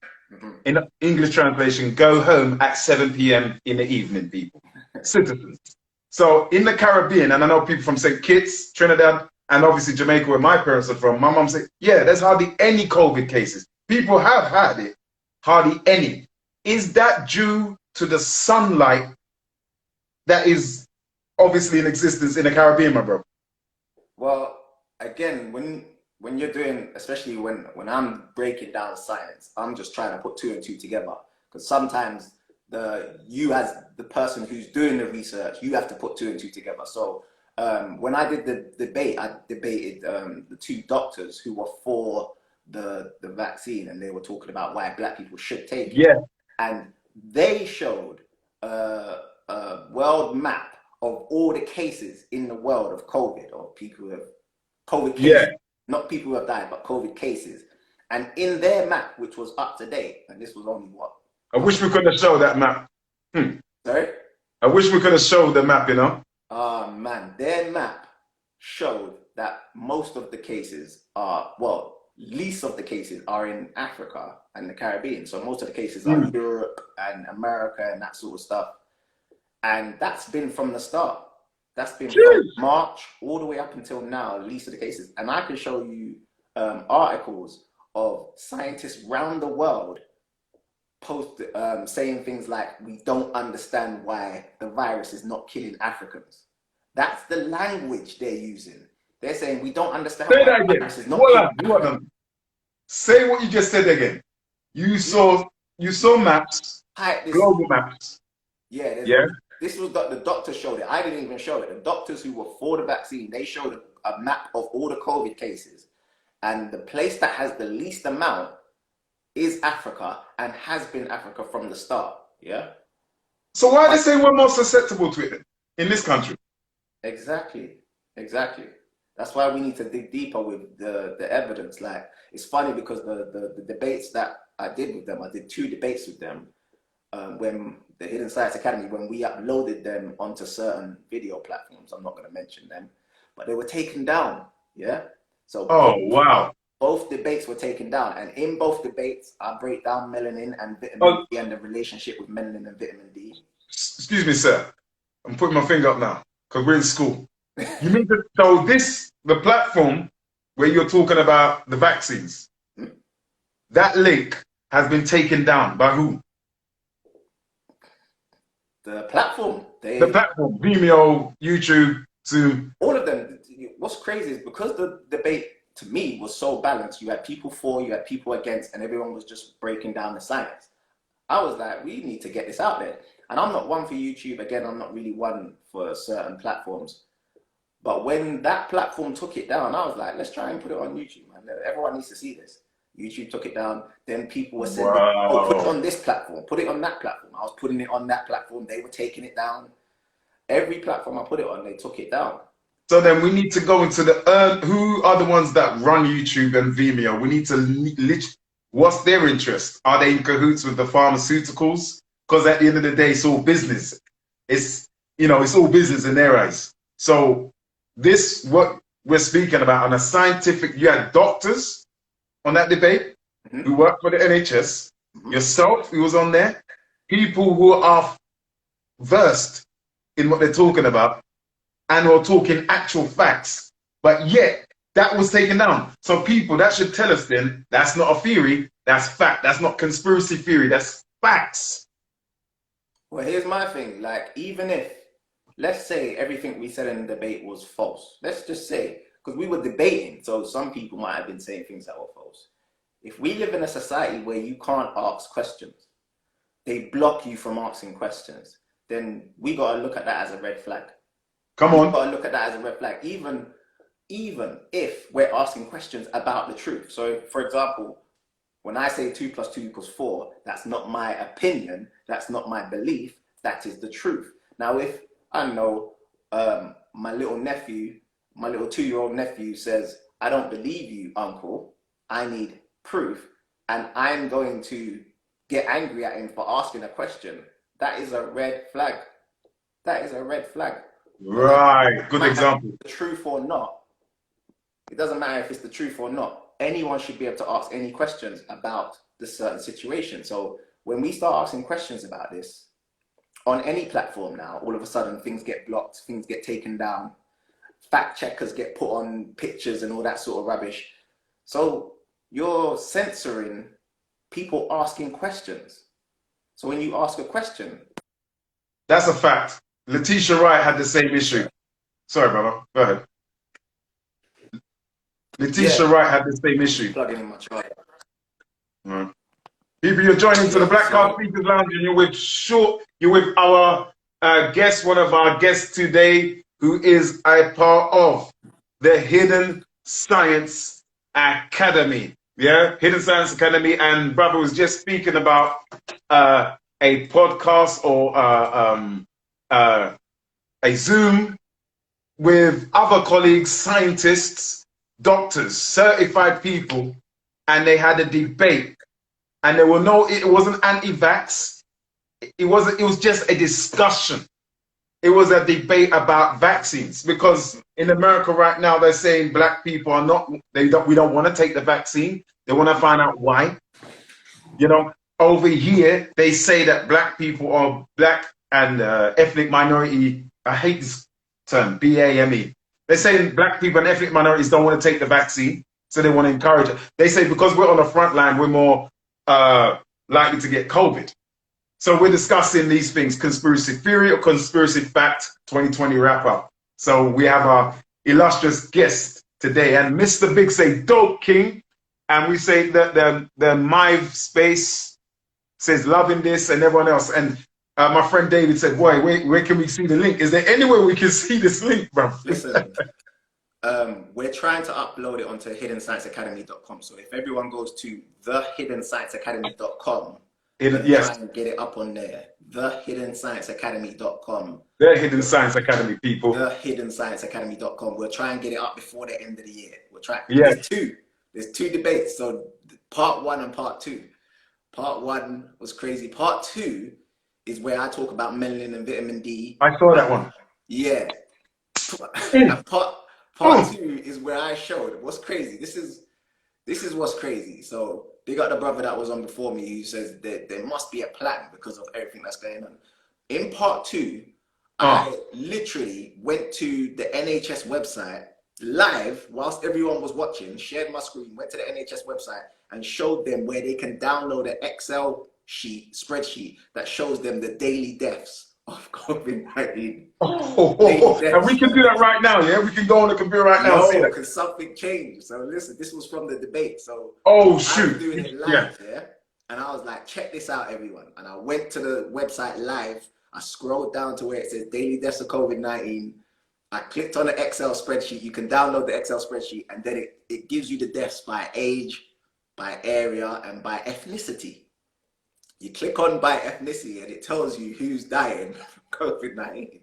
S2: In English translation, go home at 7 p.m. in the evening, people, citizens. So in the Caribbean, and I know people from St. Kitts, Trinidad, and obviously Jamaica, where my parents are from, my mom said, yeah, there's hardly any COVID cases. People have had it, hardly any. Is that due to the sunlight that is obviously in existence in the Caribbean, my bro?
S3: Well, again, when you're doing, especially when I'm breaking down science, I'm just trying to put 2 and 2 together. Because sometimes you as the person who's doing the research, you have to put 2 and 2 together. So when I did the debate, I debated the 2 doctors who were for the vaccine, and they were talking about why Black people should take it.
S2: Yeah.
S3: And they showed a world map of all the cases in the world of COVID, or people who have COVID cases, not people who have died, but COVID cases. And in their map, which was up to date, and this was only what?
S2: I wish we could have showed that map.
S3: Sorry?
S2: I wish we could have showed the map,
S3: Man, their map showed that most of the cases are, well, least of the cases are in Africa and the Caribbean. So most of the cases are Europe and America and that sort of stuff. And that's been from the start. That's been from March all the way up until now, least of the cases. And I can show you articles of scientists around the world saying things like, we don't understand why the virus is not killing Africans. That's the language they're using. They're saying, we don't understand
S2: why
S3: the virus is not killing Africans.
S2: Say what you just said again. You saw maps, global maps.
S3: Yeah. This was the doctors showed it. I didn't even show it. The doctors who were for the vaccine, they showed a map of all the COVID cases. And the place that has the least amount is Africa, and has been Africa from the start. Yeah.
S2: So why are they saying we're more susceptible to it in this country?
S3: Exactly. That's why we need to dig deeper with the evidence. Like, it's funny because the debates that I did with them, I did 2 debates with them when the Hidden Science Academy, when we uploaded them onto certain video platforms. I'm not going to mention them, but they were taken down. Yeah. So both debates were taken down, and in both debates, I break down melanin and vitamin D and the relationship with melanin and vitamin D.
S2: Excuse me, sir. I'm putting my finger up now because we're in school. You mean the platform where you're talking about the vaccines, that link has been taken down by who?
S3: The platform.
S2: The platform, Vimeo, YouTube, Zoom.
S3: All of them. What's crazy is because the debate, to me, was so balanced. You had people for, you had people against, and everyone was just breaking down the science. I was like, we need to get this out there. And I'm not one for YouTube. Again, I'm not really one for certain platforms. But when that platform took it down, I was like, let's try and put it on YouTube, man. Everyone needs to see this. YouTube took it down. Then people were saying, oh, put it on this platform, put it on that platform. I was putting it on that platform. They were taking it down. Every platform I put it on, they took it down.
S2: So then we need to go into who are the ones that run YouTube and Vimeo? We need to what's their interest? Are they in cahoots with the pharmaceuticals? Because at the end of the day, it's all business. It's all business in their eyes. So what we're speaking about on a scientific, you had doctors on that debate who work for the NHS, yourself who was on there, people who are versed in what they're talking about, and we're talking actual facts, but yet that was taken down. So people, that should tell us then, that's not a theory, that's fact. That's not conspiracy theory, that's facts.
S3: Well, here's my thing. Like, even if, let's say everything we said in the debate was false. Let's just say, because we were debating, so some people might have been saying things that were false. If we live in a society where you can't ask questions, they block you from asking questions, then we got to look at that as a red flag.
S2: Come on.
S3: We've got to look at that as a red flag, even if we're asking questions about the truth. So, for example, when I say 2 + 2 = 4, that's not my opinion, that's not my belief, that is the truth. Now, if I know my little 2-year-old nephew says, I don't believe you, uncle. I need proof. And I'm going to get angry at him for asking a question. That is a red flag. That is a red flag.
S2: Right. Good example.
S3: The truth or not. It doesn't matter if it's the truth or not. Anyone should be able to ask any questions about the certain situation. So when we start asking questions about this on any platform now, all of a sudden things get blocked, things get taken down, fact checkers get put on pictures and all that sort of rubbish. So you're censoring people asking questions. So when you ask a question,
S2: that's a fact. Letitia Wright had the same issue. Sorry, brother. Go ahead. Letitia Wright had the same issue.
S3: Plugging in my charger.
S2: Right. People, you're joining to the Blackcast Speakers Lounge, and you're with our guest, one of our guests today, who is a part of the Hidden Science Academy. Yeah, Hidden Science Academy, and brother was just speaking about a podcast or a Zoom with other colleagues, scientists, doctors, certified people, and they had a debate. And there were it wasn't anti-vax. It was just a discussion. It was a debate about vaccines, because in America right now they're saying black people are not. We don't want to take the vaccine. They want to find out why. You know, over here they say that black people are black and ethnic minority. I hate this term, BAME. They're saying black people and ethnic minorities don't want to take the vaccine, so they want to encourage it. They say because we're on the front line, we're more likely to get COVID. So we're discussing these things, conspiracy theory or conspiracy fact 2020 wrap up. So we have our illustrious guest today, and Mr. Big say Dope King, and we say that the My Space says loving this, and everyone else. And my friend David said, boy, where can we see the link? Is there anywhere we can see this link, bro?
S3: Listen, we're trying to upload it onto hiddenscienceacademy.com. So if everyone goes to thehiddenscienceacademy.com,
S2: yes,
S3: try and get it up on there. Thehiddenscienceacademy.com.
S2: The Hidden Science Academy, people.
S3: Thehiddenscienceacademy.com. We'll try and get it up before the end of the year. We'll try.
S2: Yeah.
S3: There's two debates. So part 1 and part 2. Part 1 was crazy. Part 2 is where I talk about melanin and vitamin D.
S2: I saw that one.
S3: Yeah. And part 2 is where I showed what's crazy. This is what's crazy. So they got the brother that was on before me who says that there must be a plan because of everything that's going on. In part 2, I literally went to the NHS website live whilst everyone was watching, shared my screen, went to the NHS website and showed them where they can download an Excel spreadsheet that shows them the daily deaths of COVID-19.
S2: And we can do that right now, yeah? We can go on the computer right now and see that.
S3: Because something changed. So listen, this was from the debate. So
S2: shoot.
S3: I was doing it live, yeah? And I was like, check this out, everyone. And I went to the website live. I scrolled down to where it says daily deaths of COVID-19. I clicked on the Excel spreadsheet. You can download the Excel spreadsheet, and then it gives you the deaths by age, by area, and by ethnicity. You click on by ethnicity and it tells you who's dying from COVID-19.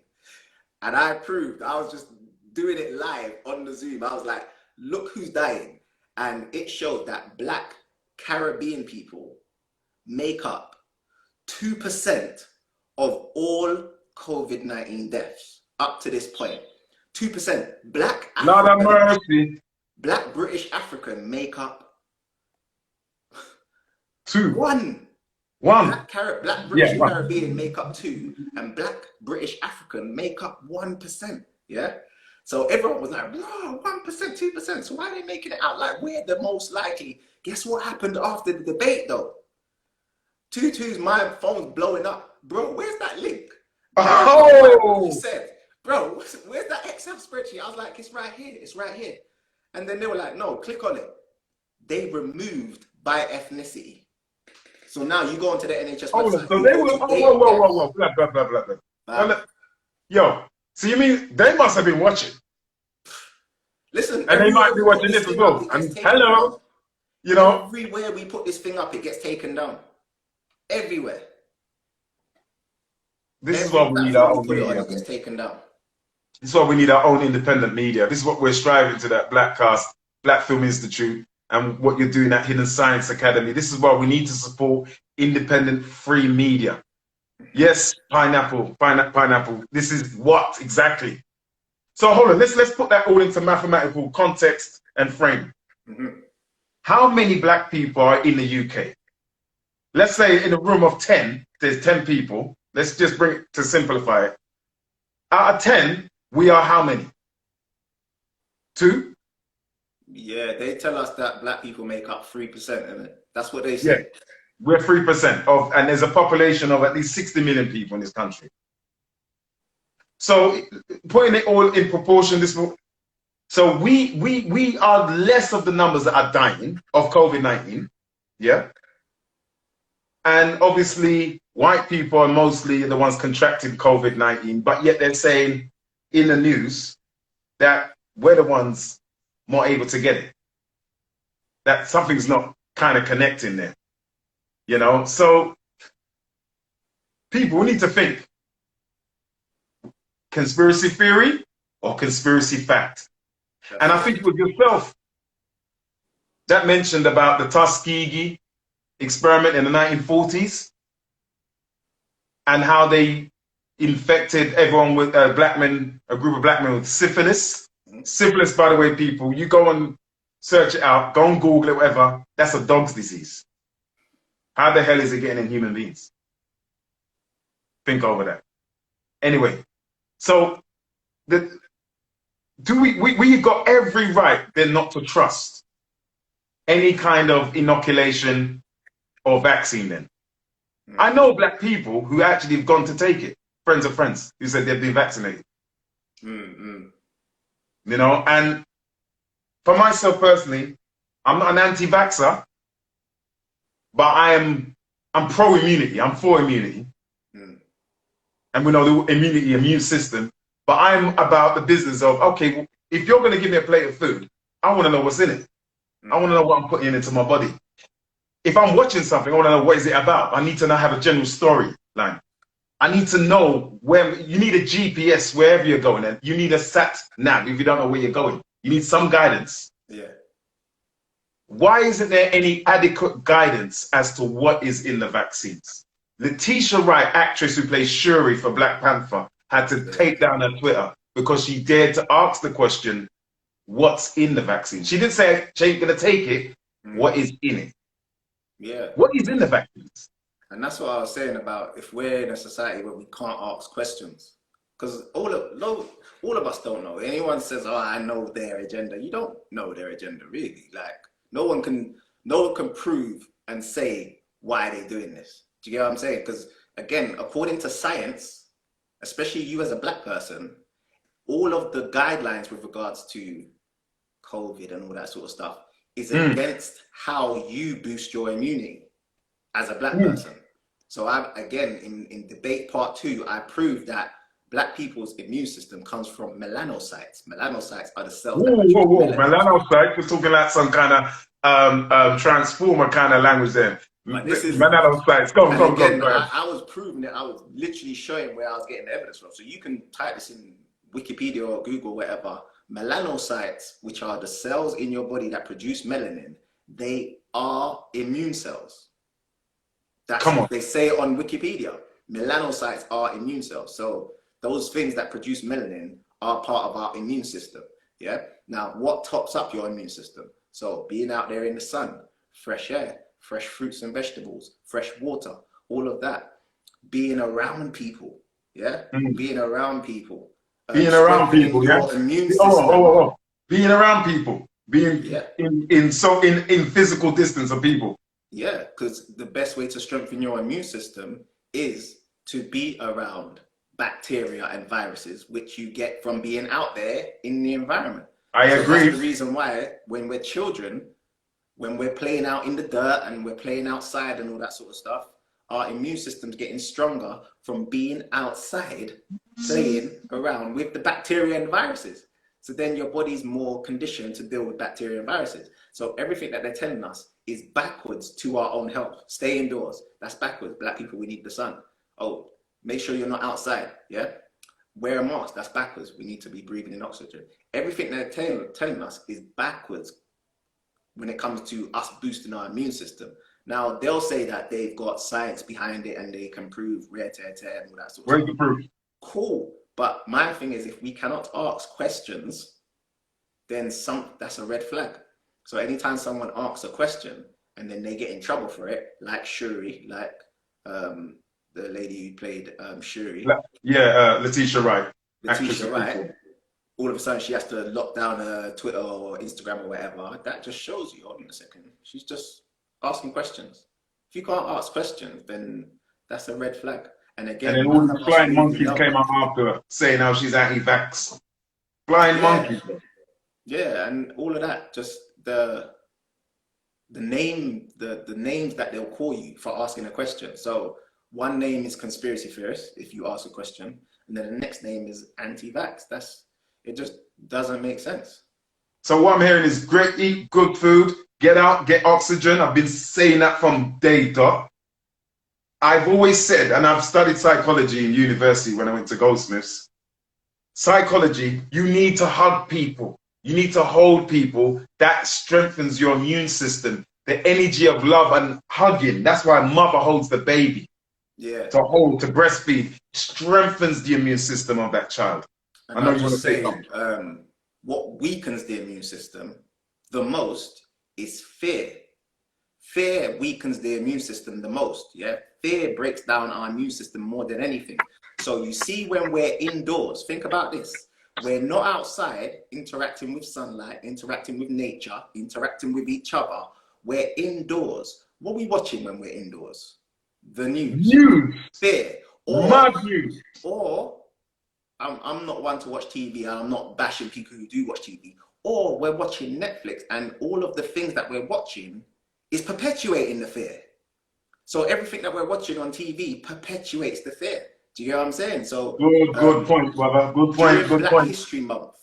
S3: And I proved, I was just doing it live on the Zoom. I was like, look who's dying. And it showed that Black Caribbean people make up 2% of all COVID-19 deaths up to this point. 2%. Black British African make up 1. Black British Caribbean make up 2, and Black British African make up 1%. Yeah. So everyone was like, "Whoa, 1%, 2%." So why are they making it out like we're the most likely? Guess what happened after the debate though? Tutu's my phone's blowing up, bro. Where's that link? He said, "Bro, where's that Excel spreadsheet?" I was like, "It's right here. It's right here." And then they were like, "No, click on it." They removed by ethnicity. So now you go onto the NHS website.
S2: So they were, whoa, blah. Yo, so you mean they must have been watching?
S3: Listen,
S2: and they might be watching this as well. And hello, you know,
S3: everywhere we put this thing up, it gets taken down. Everywhere.
S2: This is why
S3: Every
S2: we need our
S3: platform you
S2: own
S3: put it on,
S2: media.
S3: it gets taken down.
S2: This is why we need our own independent media. This is what we're striving to, that Blackcast, Black Film Institute, and what you're doing at Hidden Science Academy. This is why we need to support independent, free media. Yes, pineapple. This is what exactly? So hold on, let's put that all into mathematical context and frame. How many black people are in the UK? Let's say in a room of 10, there's 10 people. Let's just bring it to simplify it. Out of 10, we are how many? 2?
S3: Yeah, they tell us that black people make up 3%, isn't it? That's what they
S2: Yeah,
S3: say.
S2: we're 3% of, and there's a population of at least 60 million people in this country. So putting it all in proportion, so we are less of the numbers that are dying of COVID-19, yeah? And obviously, white people are mostly the ones contracting COVID-19, but yet they're saying in the news that we're the ones more able to get it. That something's not kind of connecting there, you know? So people, we need to think conspiracy theory or conspiracy fact. And I think it was yourself that mentioned about the Tuskegee experiment in the 1940s and how they infected everyone with a group of black men with syphilis. Syphilis, by the way, people, you go and search it out, go and Google it, whatever, that's a dog's disease. How the hell is it getting in human beings? Think over that. Anyway, so we got every right then not to trust any kind of inoculation or vaccine then. I know black people who actually have gone to take it, friends of friends, who said they've been vaccinated. You know, and for myself personally, I'm not an anti-vaxxer, but I'm pro-immunity, I'm for immunity. And we know the immune system, but I'm about the business of, okay, well, if you're going to give me a plate of food, I want to know what's in it. I want to know what I'm putting into my body. If I'm watching something, I want to know what is it about. I need to now have a general storyline. I need to know where you need a GPS wherever you're going, and you need a sat nav if you don't know where you're going. You need some guidance.
S3: Yeah.
S2: Why isn't there any adequate guidance as to what is in the vaccines? Letitia Wright, actress who plays Shuri for Black Panther, had to take down her Twitter because she dared to ask the question, what's in the vaccine? She didn't say she ain't gonna take it. What is in it?
S3: Yeah.
S2: What is in the vaccines?
S3: And that's what I was saying about if we're in a society where we can't ask questions, because all of us don't know. Anyone says, "Oh, I know their agenda." You don't know their agenda, really. Like no one can prove and say why they're doing this. Do you get what I'm saying? Because again, according to science, especially you as a black person, all of the guidelines with regards to COVID and all that sort of stuff is against how you boost your immunity as a black person. So again, in debate part 2, I proved that black people's immune system comes from melanocytes. Melanocytes are the cells that produce melanin.
S2: Melanocytes, we're talking like some kind of transformer kind of language there.
S3: But this is
S2: melanocytes. Go.
S3: I was proving it. I was literally showing where I was getting the evidence from. So you can type this in Wikipedia or Google, whatever. Melanocytes, which are the cells in your body that produce melanin, they are immune cells. That's what they say on Wikipedia. Melanocytes are immune cells. So those things that produce melanin are part of our immune system. Yeah. Now, what tops up your immune system? So being out there in the sun, fresh air, fresh fruits and vegetables, fresh water, all of that. Being around people. Yeah. Being around people.
S2: Being around people,
S3: your immune system.
S2: Being around people. Being in physical distance of people.
S3: Yeah, because the best way to strengthen your immune system is to be around bacteria and viruses, which you get from being out there in the environment.
S2: I agree.
S3: That's the reason why when we're children, when we're playing out in the dirt and we're playing outside and all that sort of stuff, our immune system's getting stronger from being outside, playing around with the bacteria and viruses. So then your body's more conditioned to deal with bacteria and viruses. So everything that they're telling us is backwards to our own health. Stay indoors. That's backwards. Black people, we need the sun. Oh, Make sure you're not outside. Yeah. Wear a mask. That's backwards. We need to be breathing in oxygen. Everything they're telling us is backwards when it comes to us boosting our immune system. Now, they'll say that they've got science behind it and they can prove rare tear tear and all that sort of
S2: Where's
S3: stuff.
S2: the proof?
S3: Cool. But my thing is, if we cannot ask questions, then that's a red flag. So anytime someone asks a question and then they get in trouble for it, like Shuri, like the lady who played Shuri.
S2: Yeah, Letitia Wright.
S3: Letitia Wright. All of a sudden she has to lock down her Twitter or Instagram or whatever. That just shows you, hold on a second, she's just asking questions. If you can't ask questions, then that's a red flag. And again,
S2: and then all the flying monkeys came out after her saying how she's anti-vax. Flying monkeys.
S3: Yeah, and all of that, just the names that they'll call you for asking a question. So one name is conspiracy theorist if you ask a question, and then the next name is anti-vax. It just doesn't make sense.
S2: So what I'm hearing is eat good food, get out, get oxygen. I've been saying that from day dot. I've always said, and I've studied psychology in university when I went to Goldsmiths. Psychology, you need to hug people. You need to hold people. That strengthens your immune system. The energy of love and hugging. That's why a mother holds the baby. Yeah. To hold, to breastfeed, strengthens the immune system of that child.
S3: And I know you want to say what weakens the immune system the most is fear. Fear weakens the immune system the most. Yeah. Fear breaks down our immune system more than anything. So you see, when we're indoors, think about this. We're not outside interacting with sunlight, interacting with nature, interacting with each other. We're indoors. What are we watching when we're indoors? The news. Fear. Or I'm not one to watch TV. I'm not bashing people who do watch TV. Or we're watching Netflix, and all of the things that we're watching is perpetuating the fear. So everything that we're watching on TV perpetuates the fear. Do you get what I'm saying? So
S2: good point, brother. Good point.
S3: During Black History Month,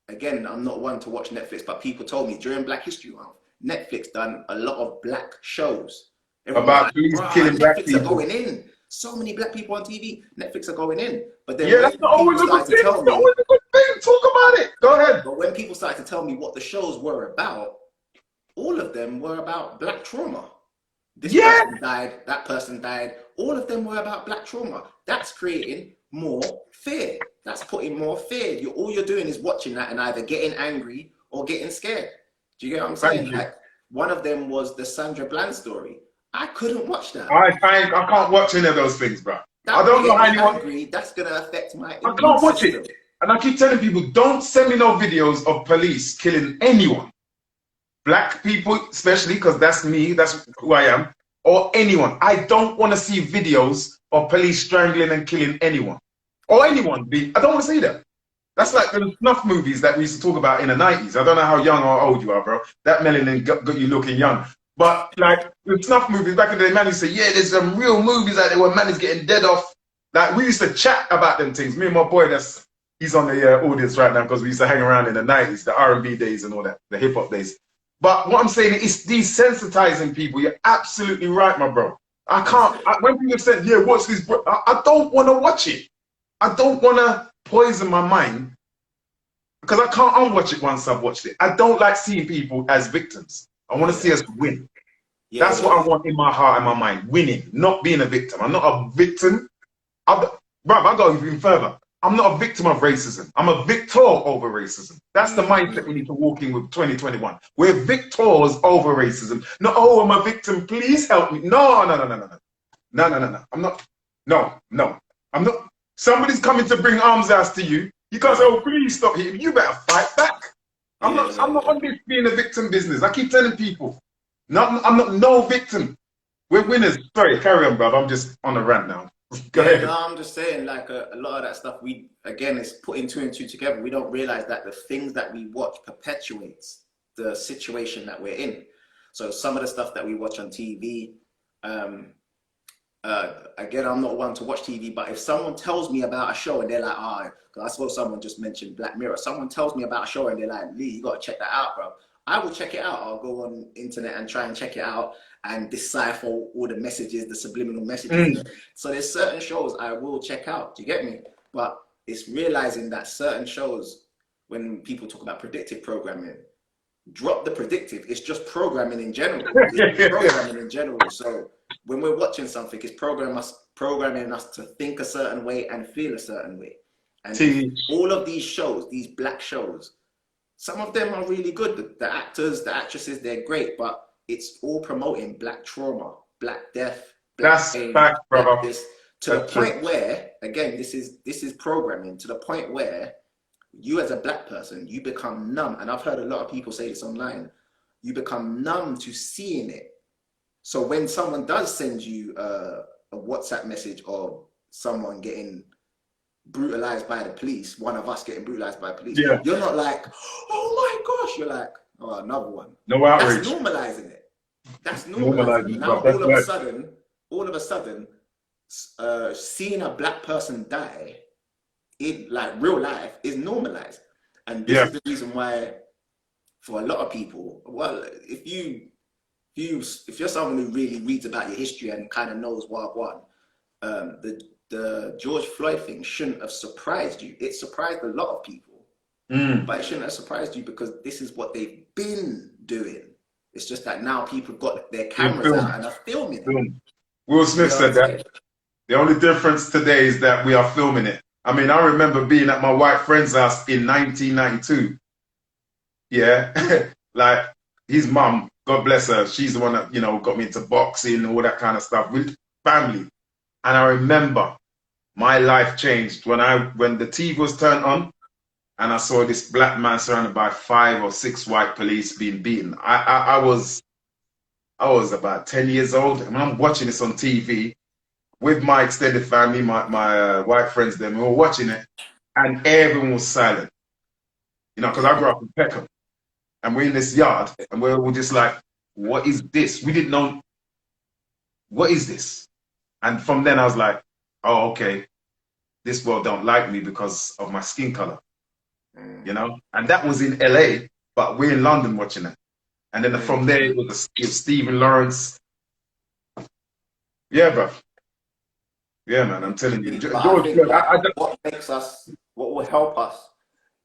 S3: again, I'm not one to watch Netflix, but people told me during Black History Month, Netflix done a lot of black shows.
S2: About police killing black people.
S3: Netflix are going in. So many black people on TV. Netflix are going in. But then
S2: that's not always a good thing. It's not always a good thing. Talk about it. Go ahead.
S3: But when people started to tell me what the shows were about, all of them were about black trauma. This person died, that person died. All of them were about black trauma. That's creating more fear. That's putting more fear. All you're doing is watching that and either getting angry or getting scared. Do you get what I'm saying? Like, one of them was the Sandra Bland story. I couldn't watch that.
S2: I can't watch any of those things, bro. I don't know how anyone.
S3: Angry, that's gonna affect my.
S2: I can't watch it. And I keep telling people, don't send me no videos of police killing anyone. Black people, especially, because that's me, that's who I am, or anyone. I don't want to see videos of police strangling and killing anyone. Or anyone. I don't want to see that. That's like the snuff movies that we used to talk about in the 90s. I don't know how young or old you are, bro. That melanin got you looking young. But like the snuff movies back in the day, man used to say, yeah, there's some real movies out there where man is getting dead off. Like we used to chat about them things. Me and my boy, he's on the audience right now because we used to hang around in the 90s, the R&B days and all that, the hip hop days. But what I'm saying is desensitizing people. You're absolutely right, my bro. When people say, yeah, watch this, bro, I don't want to watch it. I don't want to poison my mind because I can't unwatch it once I've watched it. I don't like seeing people as victims. I want to see us win. That's what I want in my heart and my mind. Winning, not being a victim. I'm not a victim. I'll go even further. I'm not a victim of racism. I'm a victor over racism. That's the mindset we need to walk in with 2021. We're victors over racism. No, oh, I'm a victim. Please help me. No. I'm not. No. I'm not. Somebody's coming to bring arms out to you. You can't say, oh, please stop here. You better fight back. I'm not on this being a victim business. I keep telling people, I'm not no victim. We're winners. Sorry, carry on, brother. I'm just on a rant now. Go ahead.
S3: No, I'm just saying, like a lot of that stuff, it's putting two and two together. We don't realize that the things that we watch perpetuates the situation that we're in. So some of the stuff that we watch on TV, again, I'm not one to watch TV, but if someone tells me about a show and they're like, because I saw someone just mentioned Black Mirror. Someone tells me about a show and they're like, Lee, you got to check that out, bro. I will check it out. I'll go on internet and try and check it out and decipher all the messages, the subliminal messages. So there's certain shows I will check out. Do you get me? But it's realizing that certain shows, when people talk about predictive programming, drop the predictive. It's just programming in general. It's programming in general. So when we're watching something, it's programming us to think a certain way and feel a certain way. And all of these shows, these black shows, some of them are really good. The actors, the actresses, they're great, but it's all promoting black trauma, black death, black pain,
S2: fact, brother.
S3: This, to the point where, again, this is programming, to the point where you as a black person, you become numb. And I've heard a lot of people say this online. You become numb to seeing it. So when someone does send you a WhatsApp message of someone getting brutalized by the police, one of us getting brutalized by the police, you're not like, oh my gosh, you're like, oh, another one.
S2: No outrage.
S3: That's normalizing it. That's normalizing it. Now all of a sudden, seeing a black person die in like real life is normalized. And this is the reason why for a lot of people, well, if you're someone who really reads about your history and kind of knows what won, the George Floyd thing shouldn't have surprised you. It surprised a lot of people, but it shouldn't have surprised you because this is what they've been doing. It's just that now people have got their cameras out and are filming it.
S2: Will Smith said that. The only difference today is that we are filming it. I mean, I remember being at my white friend's house in 1992. Yeah, like his mum, God bless her, she's the one that, you know, got me into boxing and all that kind of stuff with family. And I remember my life changed when the TV was turned on and I saw this black man surrounded by 5 or 6 white police being beaten. I was about 10 years old, and when I'm watching this on TV with my extended family, my white friends, we were watching it, and everyone was silent. You know, because I grew up in Peckham, and we're in this yard, and we're just like, what is this? We didn't know, what is this? And from then I was like, oh, okay, this world don't like me because of my skin color, you know? And that was in LA, but we're in London watching it. And then from there, it was Stephen Lawrence. Yeah, bro. Yeah, man, I'm telling you. George,
S3: what will help us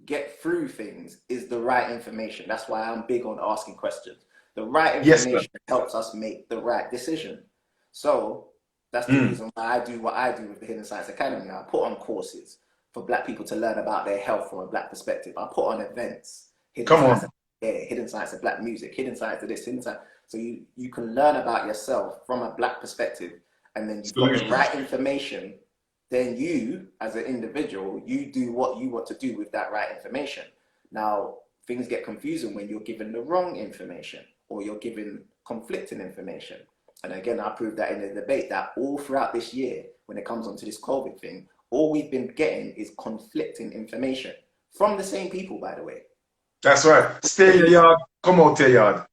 S3: get through things is the right information. That's why I'm big on asking questions. The right information helps us make the right decision. So that's the reason why I do what I do with the Hidden Science Academy. I put on courses for black people to learn about their health from a black perspective. I put on events. Hidden Science of Black music, Hidden Science of this, Hidden Science. So you can learn about yourself from a black perspective, and then you've got the right information. Then you, as an individual, you do what you want to do with that right information. Now, things get confusing when you're given the wrong information or you're given conflicting information. And again, I proved that in the debate that all throughout this year, when it comes onto this COVID thing, all we've been getting is conflicting information from the same people, by the way.
S2: That's right. Stay in your yard, come out your yard.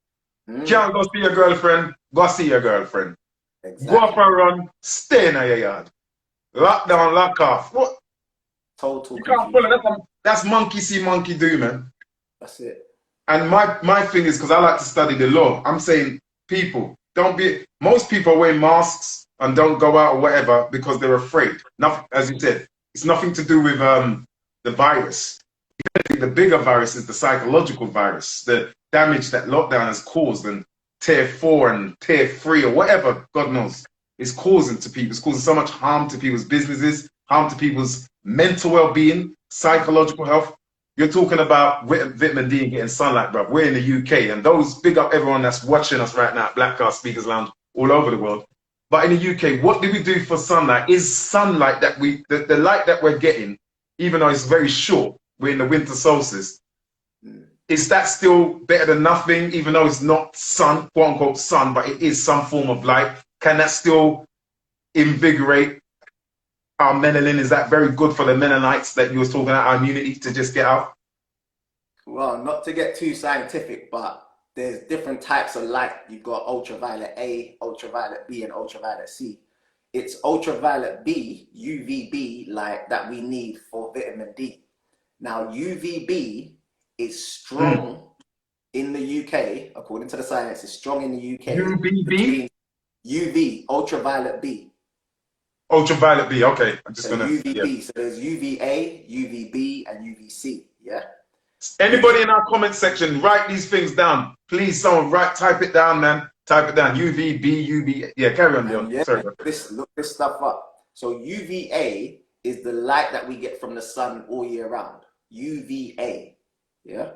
S2: Can't go see your girlfriend, go see your girlfriend. Exactly. Go up and run, stay in your yard. Lock down, lock off. What?
S3: Total.
S2: You can't follow that. That's monkey see, monkey do, man.
S3: That's it.
S2: And my thing is, because I like to study the law, I'm saying, people, most people are wearing masks and don't go out or whatever because they're afraid. Nothing, as you said, it's nothing to do with the virus. The bigger virus is the psychological virus, the damage that lockdown has caused, and tier 4 and tier 3 or whatever, God knows, is causing to people. It's causing so much harm to people's businesses, harm to people's mental well-being, psychological health. You're talking about vitamin D and getting sunlight, bro. We're in the UK, and those big up everyone that's watching us right now at Blackcast Speakers Lounge all over the world. But in the UK, what do we do for sunlight? Is sunlight that the light that we're getting, even though it's very short, we're in the winter solstice, is that still better than nothing, even though it's not sun, quote unquote sun, but it is some form of light? Can that still invigorate our melanin? Is that very good for the melanites that you was talking about, our immunity to just get out?
S3: Well, not to get too scientific, but there's different types of light. You've got ultraviolet A, ultraviolet B, and ultraviolet C. It's ultraviolet B, UVB light, that we need for vitamin D. Now, UVB is strong in the UK, according to the science, is strong in the UK
S2: UVB?
S3: between UV, ultraviolet B.
S2: Ultraviolet B, okay. I'm just
S3: So
S2: gonna,
S3: UVB, so there's UVA, UVB, and UVC, yeah?
S2: Anybody in our comment section, write these things down. Please, someone type it down, man. Type it down. UVB, UV. Yeah, carry on, Leon.
S3: Yeah,
S2: Sorry.
S3: look this stuff up. So UVA is the light that we get from the sun all year round. UVA, yeah?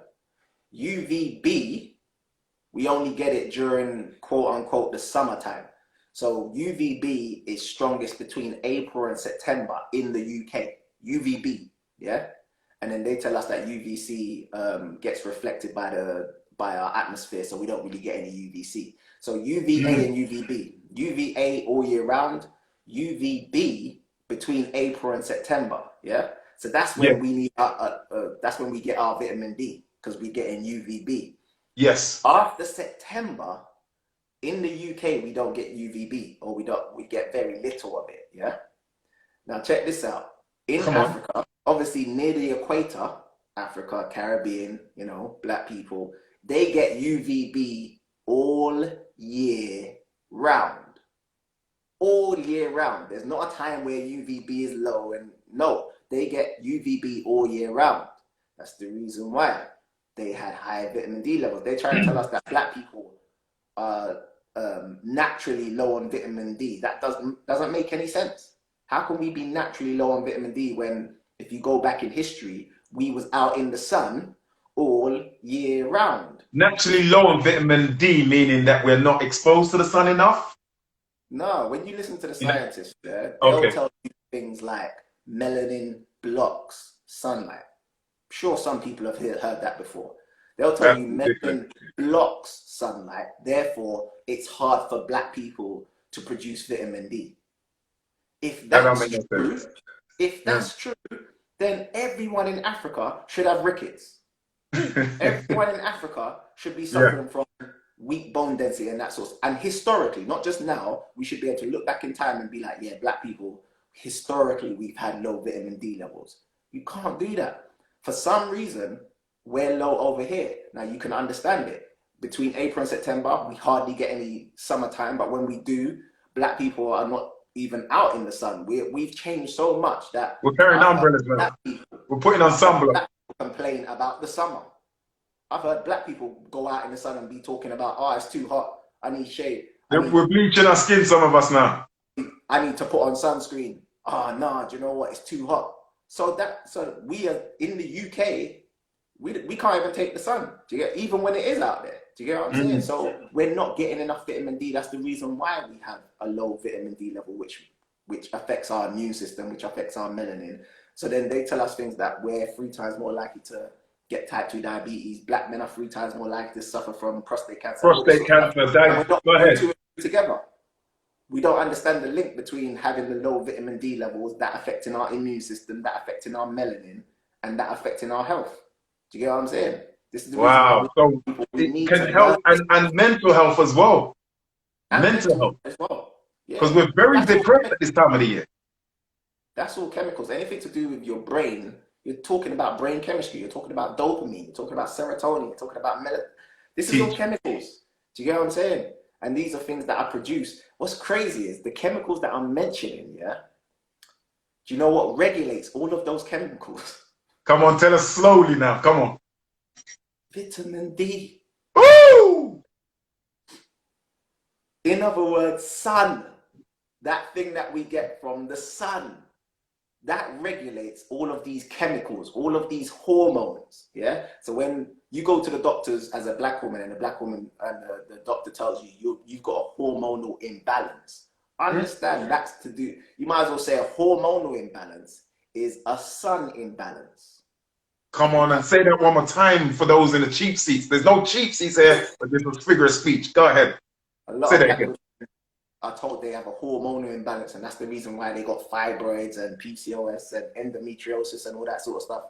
S3: UVB, we only get it during quote unquote the summertime. So UVB is strongest between April and September in the UK. UVB, yeah? And then they tell us that UVC gets reflected by our atmosphere, so we don't really get any UVC. So UVA and UVB. UVA all year round, UVB between April and September, yeah? So that's when we need that's when we get our vitamin D, because we get in UVB.
S2: Yes.
S3: After September, in the UK, we don't get UVB, or we get very little of it, yeah? Now check this out. In Africa, obviously near the equator, Africa, Caribbean, you know, black people, they get UVB all year round. All year round. There's not a time where UVB is low, and no, they get UVB all year round. That's the reason why they had high vitamin D levels. They try to tell us that black people are naturally low on vitamin D. That doesn't make any sense. How can we be naturally low on vitamin D when, if you go back in history, we was out in the sun all year round?
S2: Naturally low on vitamin D, meaning that we're not exposed to the sun enough?
S3: No, when you listen to the scientists, they'll tell you things like melanin blocks sunlight. I'm sure some people have heard that before. They'll tell you melanin blocks sunlight, therefore it's hard for black people to produce vitamin D. If that's true, then everyone in Africa should have rickets. Everyone in Africa should be suffering from weak bone density and that sort. And historically, not just now, we should be able to look back in time and be like, yeah, black people, historically, we've had low vitamin D levels. You can't do that. For some reason, we're low over here. Now, you can understand it. Between April and September, we hardly get any summertime, but when we do, black people are not even out in the sun. We've changed so much that
S2: we're carrying umbrellas now. We're putting on sunblock.
S3: Black people complain about the summer. I've heard black people go out in the sun and be talking about, oh, it's too hot, I need shade.
S2: We're bleaching our skin, some of us now.
S3: I need to put on sunscreen. Oh, no, do you know what? It's too hot. So we are in the UK, we can't even take the sun. Do you get, even when it is out there? Do you get what I'm saying? So we're not getting enough vitamin D. That's the reason why we have a low vitamin D level, which affects our immune system, which affects our melanin. So then they tell us things that we're 3 times more likely to get type 2 diabetes. Black men are 3 times more likely to suffer from prostate cancer.
S2: Prostate cancer. Go ahead.
S3: Together. We don't understand the link between having the low vitamin D levels, that affecting our immune system, that affecting our melanin, and that affecting our health. Do you get what I'm saying? This is the
S2: reason so it can help and mental health as well. And mental health
S3: as well.
S2: Because we're very depressed at this time of the year.
S3: That's all chemicals. Anything to do with your brain, you're talking about brain chemistry, you're talking about dopamine, you're talking about serotonin, you're talking about melanin. This is all chemicals. Do you get what I'm saying? And these are things that are produced. What's crazy is the chemicals that I'm mentioning, do you know what regulates all of those chemicals?
S2: Come on, tell us slowly now. Come on.
S3: Vitamin D.
S2: Woo!
S3: In other words, sun. That thing that we get from the sun. That regulates all of these chemicals, all of these hormones, So when you go to the doctors as a black woman and the doctor tells you you've got a hormonal imbalance, understand that's to do, you might as well say a hormonal imbalance is a sun imbalance.
S2: Come on and say that one more time for those in the cheap seats. There's no cheap seats here, but this was figure of speech. Go ahead. Say that again.
S3: Are told they have a hormonal imbalance, and that's the reason why they got fibroids and PCOS and endometriosis and all that sort of stuff.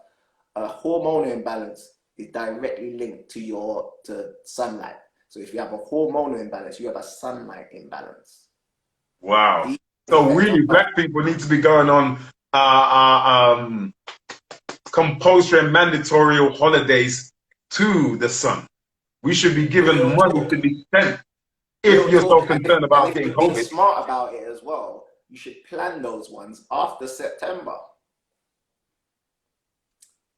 S3: A hormonal imbalance is directly linked to sunlight. So if you have a hormonal imbalance, you have a sunlight imbalance.
S2: Wow. So really, black people need to be going on compulsory and mandatory holidays to the sun. We should be given
S3: Real
S2: money
S3: talk.
S2: to be spent if
S3: Real
S2: you're so
S3: talk.
S2: concerned about
S3: And if
S2: getting
S3: you're being
S2: COVID.
S3: smart about it as well, you should plan those ones after September.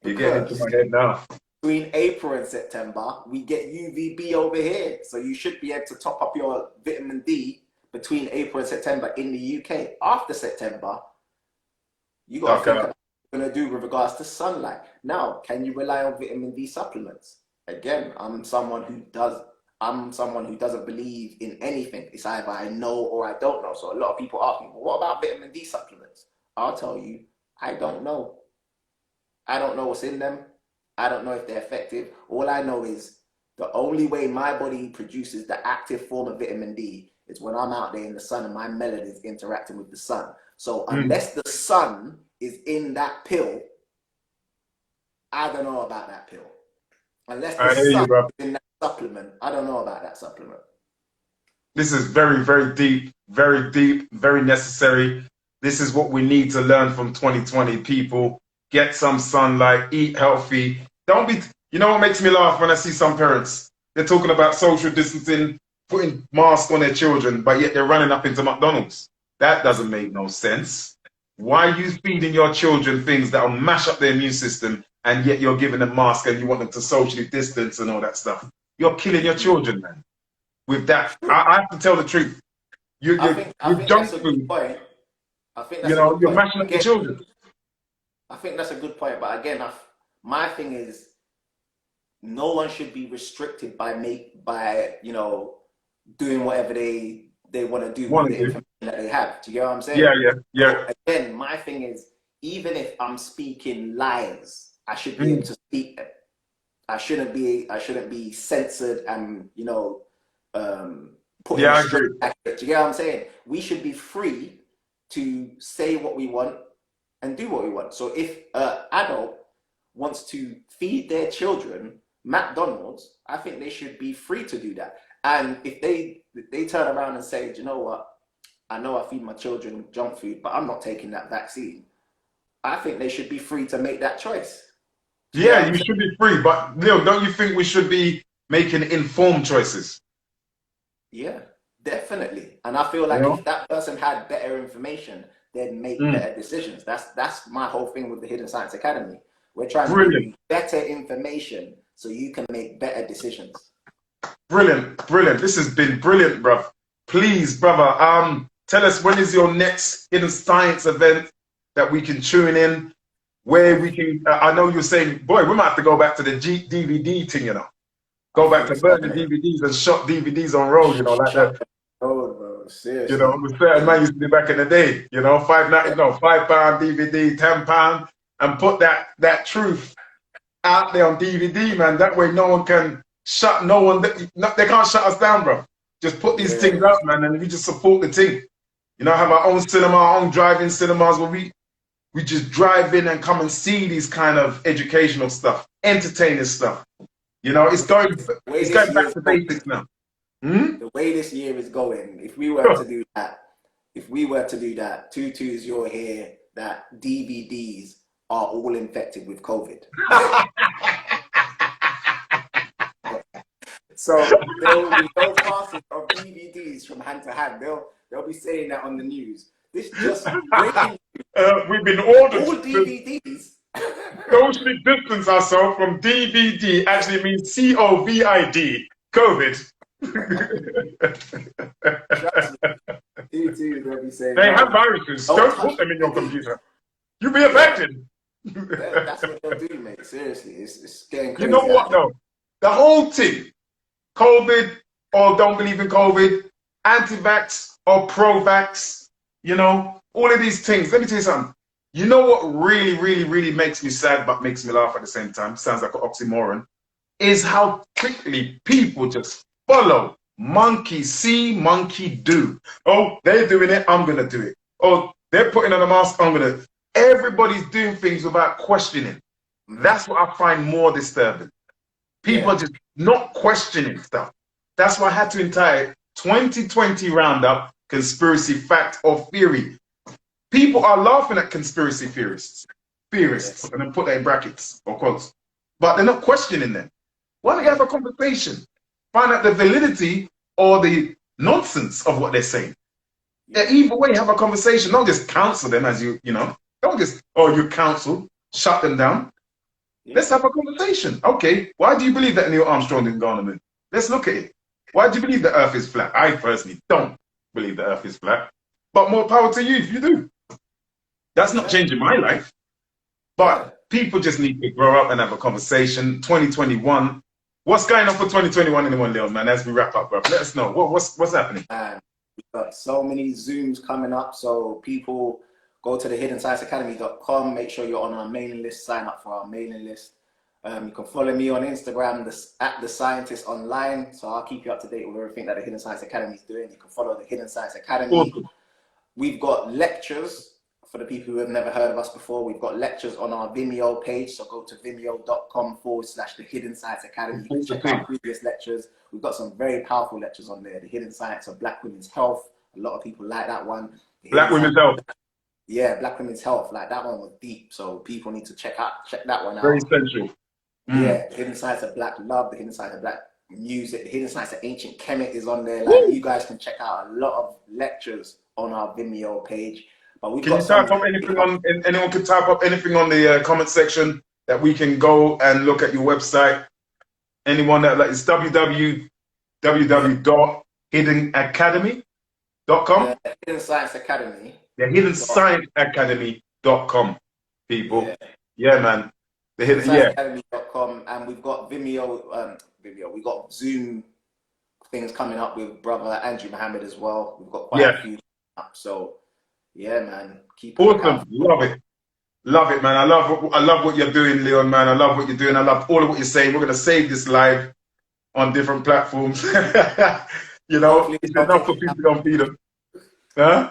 S2: You're getting into
S3: Because
S2: my head now.
S3: between April and September, we get UVB over here. So you should be able to top up your vitamin D between April and September in the UK. After September, you got to think about what you're going to do with regards to sunlight. Now, can you rely on vitamin D supplements? Again, I'm someone who doesn't believe in anything. It's either I know or I don't know. So a lot of people ask me, well, what about vitamin D supplements? I'll tell you, I don't know. I don't know what's in them. I don't know if they're effective. All I know is the only way my body produces the active form of vitamin D is when I'm out there in the sun and my melanin is interacting with the sun. So unless the sun is in that pill, I don't know about that pill. Unless the sun is in that supplement, I don't know about that supplement.
S2: This is very, very deep, very necessary. This is what we need to learn from 2020, people. Get some sunlight, eat healthy. Don't be, you know what makes me laugh when I see some parents? They're talking about social distancing, putting masks on their children, but yet they're running up into McDonald's. That doesn't make no sense. Why are you feeding your children things that will mash up their immune system, and yet you're giving them masks and you want them to socially distance and all that stuff? You're killing your children, man. With that, I have to tell the truth.
S3: I think
S2: junk
S3: that's a
S2: food.
S3: good point. I think that's
S2: You know,
S3: a good
S2: you're
S3: point.
S2: mashing up the children.
S3: I think that's a good point, but again, my thing is, no one should be restricted by doing whatever they want to do with the information that they have. Do you get what I'm saying?
S2: Yeah.
S3: So again, my thing is, even if I'm speaking lies, I should be able to speak them. I shouldn't be censored and put in a strict bracket. Do you get what I'm saying? We should be free to say what we want and do what we want. So if an adult wants to feed their children McDonald's, I think they should be free to do that. And if they turn around and say, do you know what? I know I feed my children junk food, but I'm not taking that vaccine. I think they should be free to make that choice.
S2: Yeah, you should be free. But Leo, don't you think we should be making informed choices?
S3: Yeah, definitely. And I feel like if that person had better information, they'd make better decisions. That's my whole thing with the Hidden Science Academy. We're trying to give you better information so you can make better decisions. Brilliant.
S2: This has been brilliant, bruv. Please, brother, tell us, when is your next Hidden Science event that we can tune in, where we can, I know you're saying, boy, we might have to go back to the DVD thing, you know. Go back to burning DVDs and shot DVDs on roll, you know, like that.
S3: Oh, bro, seriously.
S2: You know, with certain man used to be back in the day, you know, £5 DVD, £10, and put that truth out there on DVD, man. That way no one can they can't shut us down, bro. Just put these things out, man, and we just support the thing. You know, have our own cinema, our own drive-in cinemas where we just drive in and come and see these kind of educational stuff, entertaining stuff. You know, it's going back to basics now.
S3: The way this year is going, if we were to do that, tutus, you'll hear that DVDs are all infected with COVID. So there will be no passing of DVDs from hand to hand. They'll be saying that on the news. This just
S2: we've been ordered
S3: all DVDs.
S2: Socially distance ourselves from DVD. Actually means COVID. COVID.
S3: They'll be saying,
S2: they have viruses. Don't put them in your computer. You'll be affected.
S3: That's what they'll do, mate. Seriously, it's getting crazy.
S2: You know what, though? The whole thing, COVID or don't believe in COVID, anti-vax or pro-vax, you know, all of these things. Let me tell you something. You know what really makes me sad but makes me laugh at the same time? Sounds like an oxymoron. Is how quickly people just follow. Monkey see, monkey do. Oh, they're doing it, I'm going to do it. Oh, they're putting on a mask, I'm going to. Everybody's doing things without questioning. That's what I find more disturbing. People are just not questioning stuff. That's why I had to entitle 2020 Roundup, Conspiracy Fact or Theory. People are laughing at conspiracy theorists, and then put that in brackets or quotes, but they're not questioning them. Why don't you have a conversation? Find out the validity or the nonsense of what they're saying. Yeah, either way, have a conversation. Don't just counsel them as you know. Don't just, oh, you counsel, shut them down. Yeah. Let's have a conversation. Okay, why do you believe that Neil Armstrong didn't go on the moon? Let's look at it. Why do you believe the Earth is flat? I personally don't believe the Earth is flat. But more power to you if you do. That's not changing my life. But people just need to grow up and have a conversation. 2021. What's going on for 2021 anyone, Leon, man, as we wrap up, bro? Let us know. What's happening?
S3: We've got so many Zooms coming up. So people go to the hiddensciencecademy.com. Make sure you're on our mailing list. Sign up for our mailing list. You can follow me on Instagram at The Scientist Online. So I'll keep you up to date with everything that the Hidden Science Academy is doing. You can follow the Hidden Science Academy.
S2: Awesome.
S3: We've got lectures. For the people who have never heard of us before, we've got lectures on our Vimeo page. So go to vimeo.com/The Hidden Science Academy. You can check out previous lectures. We've got some very powerful lectures on there. The Hidden Science of Black Women's Health. A lot of people like that one.
S2: Black Women's Health.
S3: Yeah, Black Women's Health. Like that one was deep. So people need to check that one out.
S2: Very essential.
S3: Yeah, the Hidden Science of Black Love, the Hidden Science of Black Music, the Hidden Science of Ancient Kemet is on there. Like you guys can check out a lot of lectures on our Vimeo page. But we've
S2: can you type up anything on? Anyone can type up anything on the comment section that we can go and look at your website. Anyone that it's www.hiddenacademy.com.
S3: Yeah, Hidden Science Academy.
S2: Yeah, hiddenscienceacademy.com. People. Yeah, man. The Hidden
S3: Academy.com, and we've got Vimeo. We've got Zoom things coming up with brother Andrew Mohammed as well. We've got quite a few up, so. Yeah, man. Keep
S2: awesome. Love it, man. I love what you're doing, Leon, man. I love what you're doing. I love all of what you're saying. We're gonna save this live on different platforms. You know, hopefully it's enough for people to don't feed them. Huh?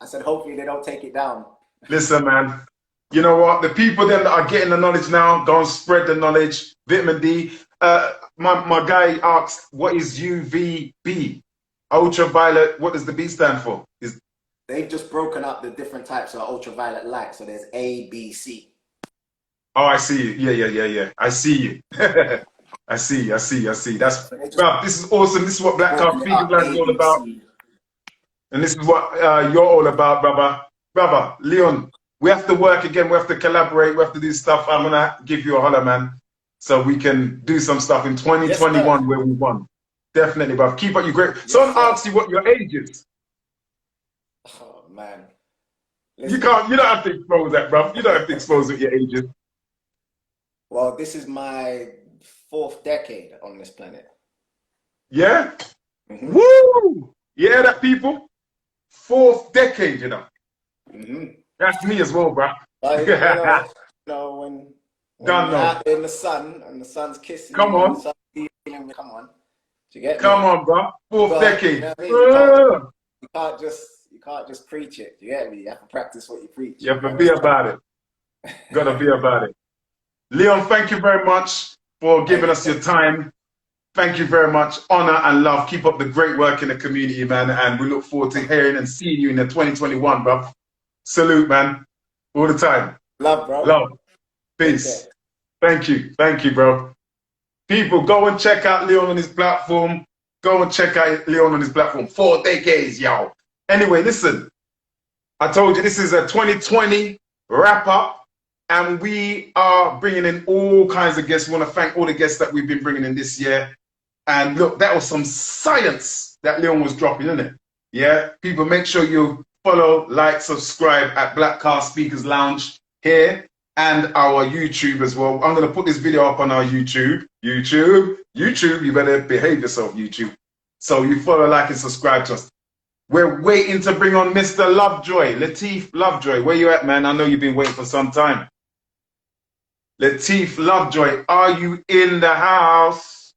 S3: I said, hopefully they don't take it down.
S2: Listen, man. You know what? The people then that are getting the knowledge now, go and spread the knowledge. Vitamin D. My guy asked, what is UVB? Ultraviolet. What does the B stand for?
S3: They've just broken up the different types of ultraviolet light. So there's A, B, C.
S2: Oh, I see you. Yeah. I see you. I see. That's bro, this is awesome. This is what BlackcastSpeakersLounge is all about. And this is what you're all about, brother. Brother, Leon, we have to work again. We have to collaborate. We have to do stuff. I'm going to give you a holler, man, so we can do some stuff in 2021 where we won. Definitely, bruv. Keep up your great. Someone asks you what your age is.
S3: Oh, man.
S2: Listen. You don't have to expose that, bruv. You don't have to expose what your age is.
S3: Well, this is my 4th decade on this planet.
S2: Yeah? Mm-hmm. Woo! Yeah, that people? 4th decade, you know.
S3: Mm-hmm.
S2: That's me as well, bruh.
S3: When
S2: Done,
S3: you're out in the sun and the sun's kissing
S2: come
S3: you,
S2: on.
S3: Come on. Do you get
S2: come
S3: me?
S2: on, bruh. 4th decade.
S3: You know what I mean? You can't just preach it. Do you get me? You have to practice what you preach.
S2: You have to be about it. Gotta be about it. Leon, thank you very much for giving us your time. Thank you very much. Honor and love. Keep up the great work in the community, man. And we look forward to hearing and seeing you in the 2021, bro. Salute, man. All the time.
S3: Love, bro.
S2: Love. Peace. Thank you. Thank you, bro. People, go and check out Leon on his platform. Go and check out Leon on his platform. 4 decades, y'all. Anyway, listen. I told you this is a 2020 wrap-up. And we are bringing in all kinds of guests. We want to thank all the guests that we've been bringing in this year. And look, that was some science that Leon was dropping, isn't it? Yeah? People, make sure you follow, like, subscribe at BlackcastSpeakersLounge here and our YouTube as well. I'm going to put this video up on our YouTube. YouTube, you better behave yourself, YouTube. So you follow, like, and subscribe to us. We're waiting to bring on Mr. Lovejoy, Lateef Lovejoy. Where you at, man? I know you've been waiting for some time. Lateef Lovejoy, are you in the house?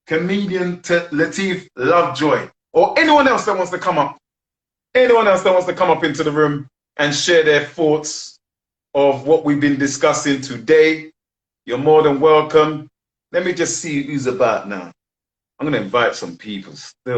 S2: Comedian Lateef Lovejoy. Or anyone else that wants to come up. Anyone else that wants to come up into the room and share their thoughts of what we've been discussing today. You're more than welcome. Let me just see who's about now. I'm going to invite some people still.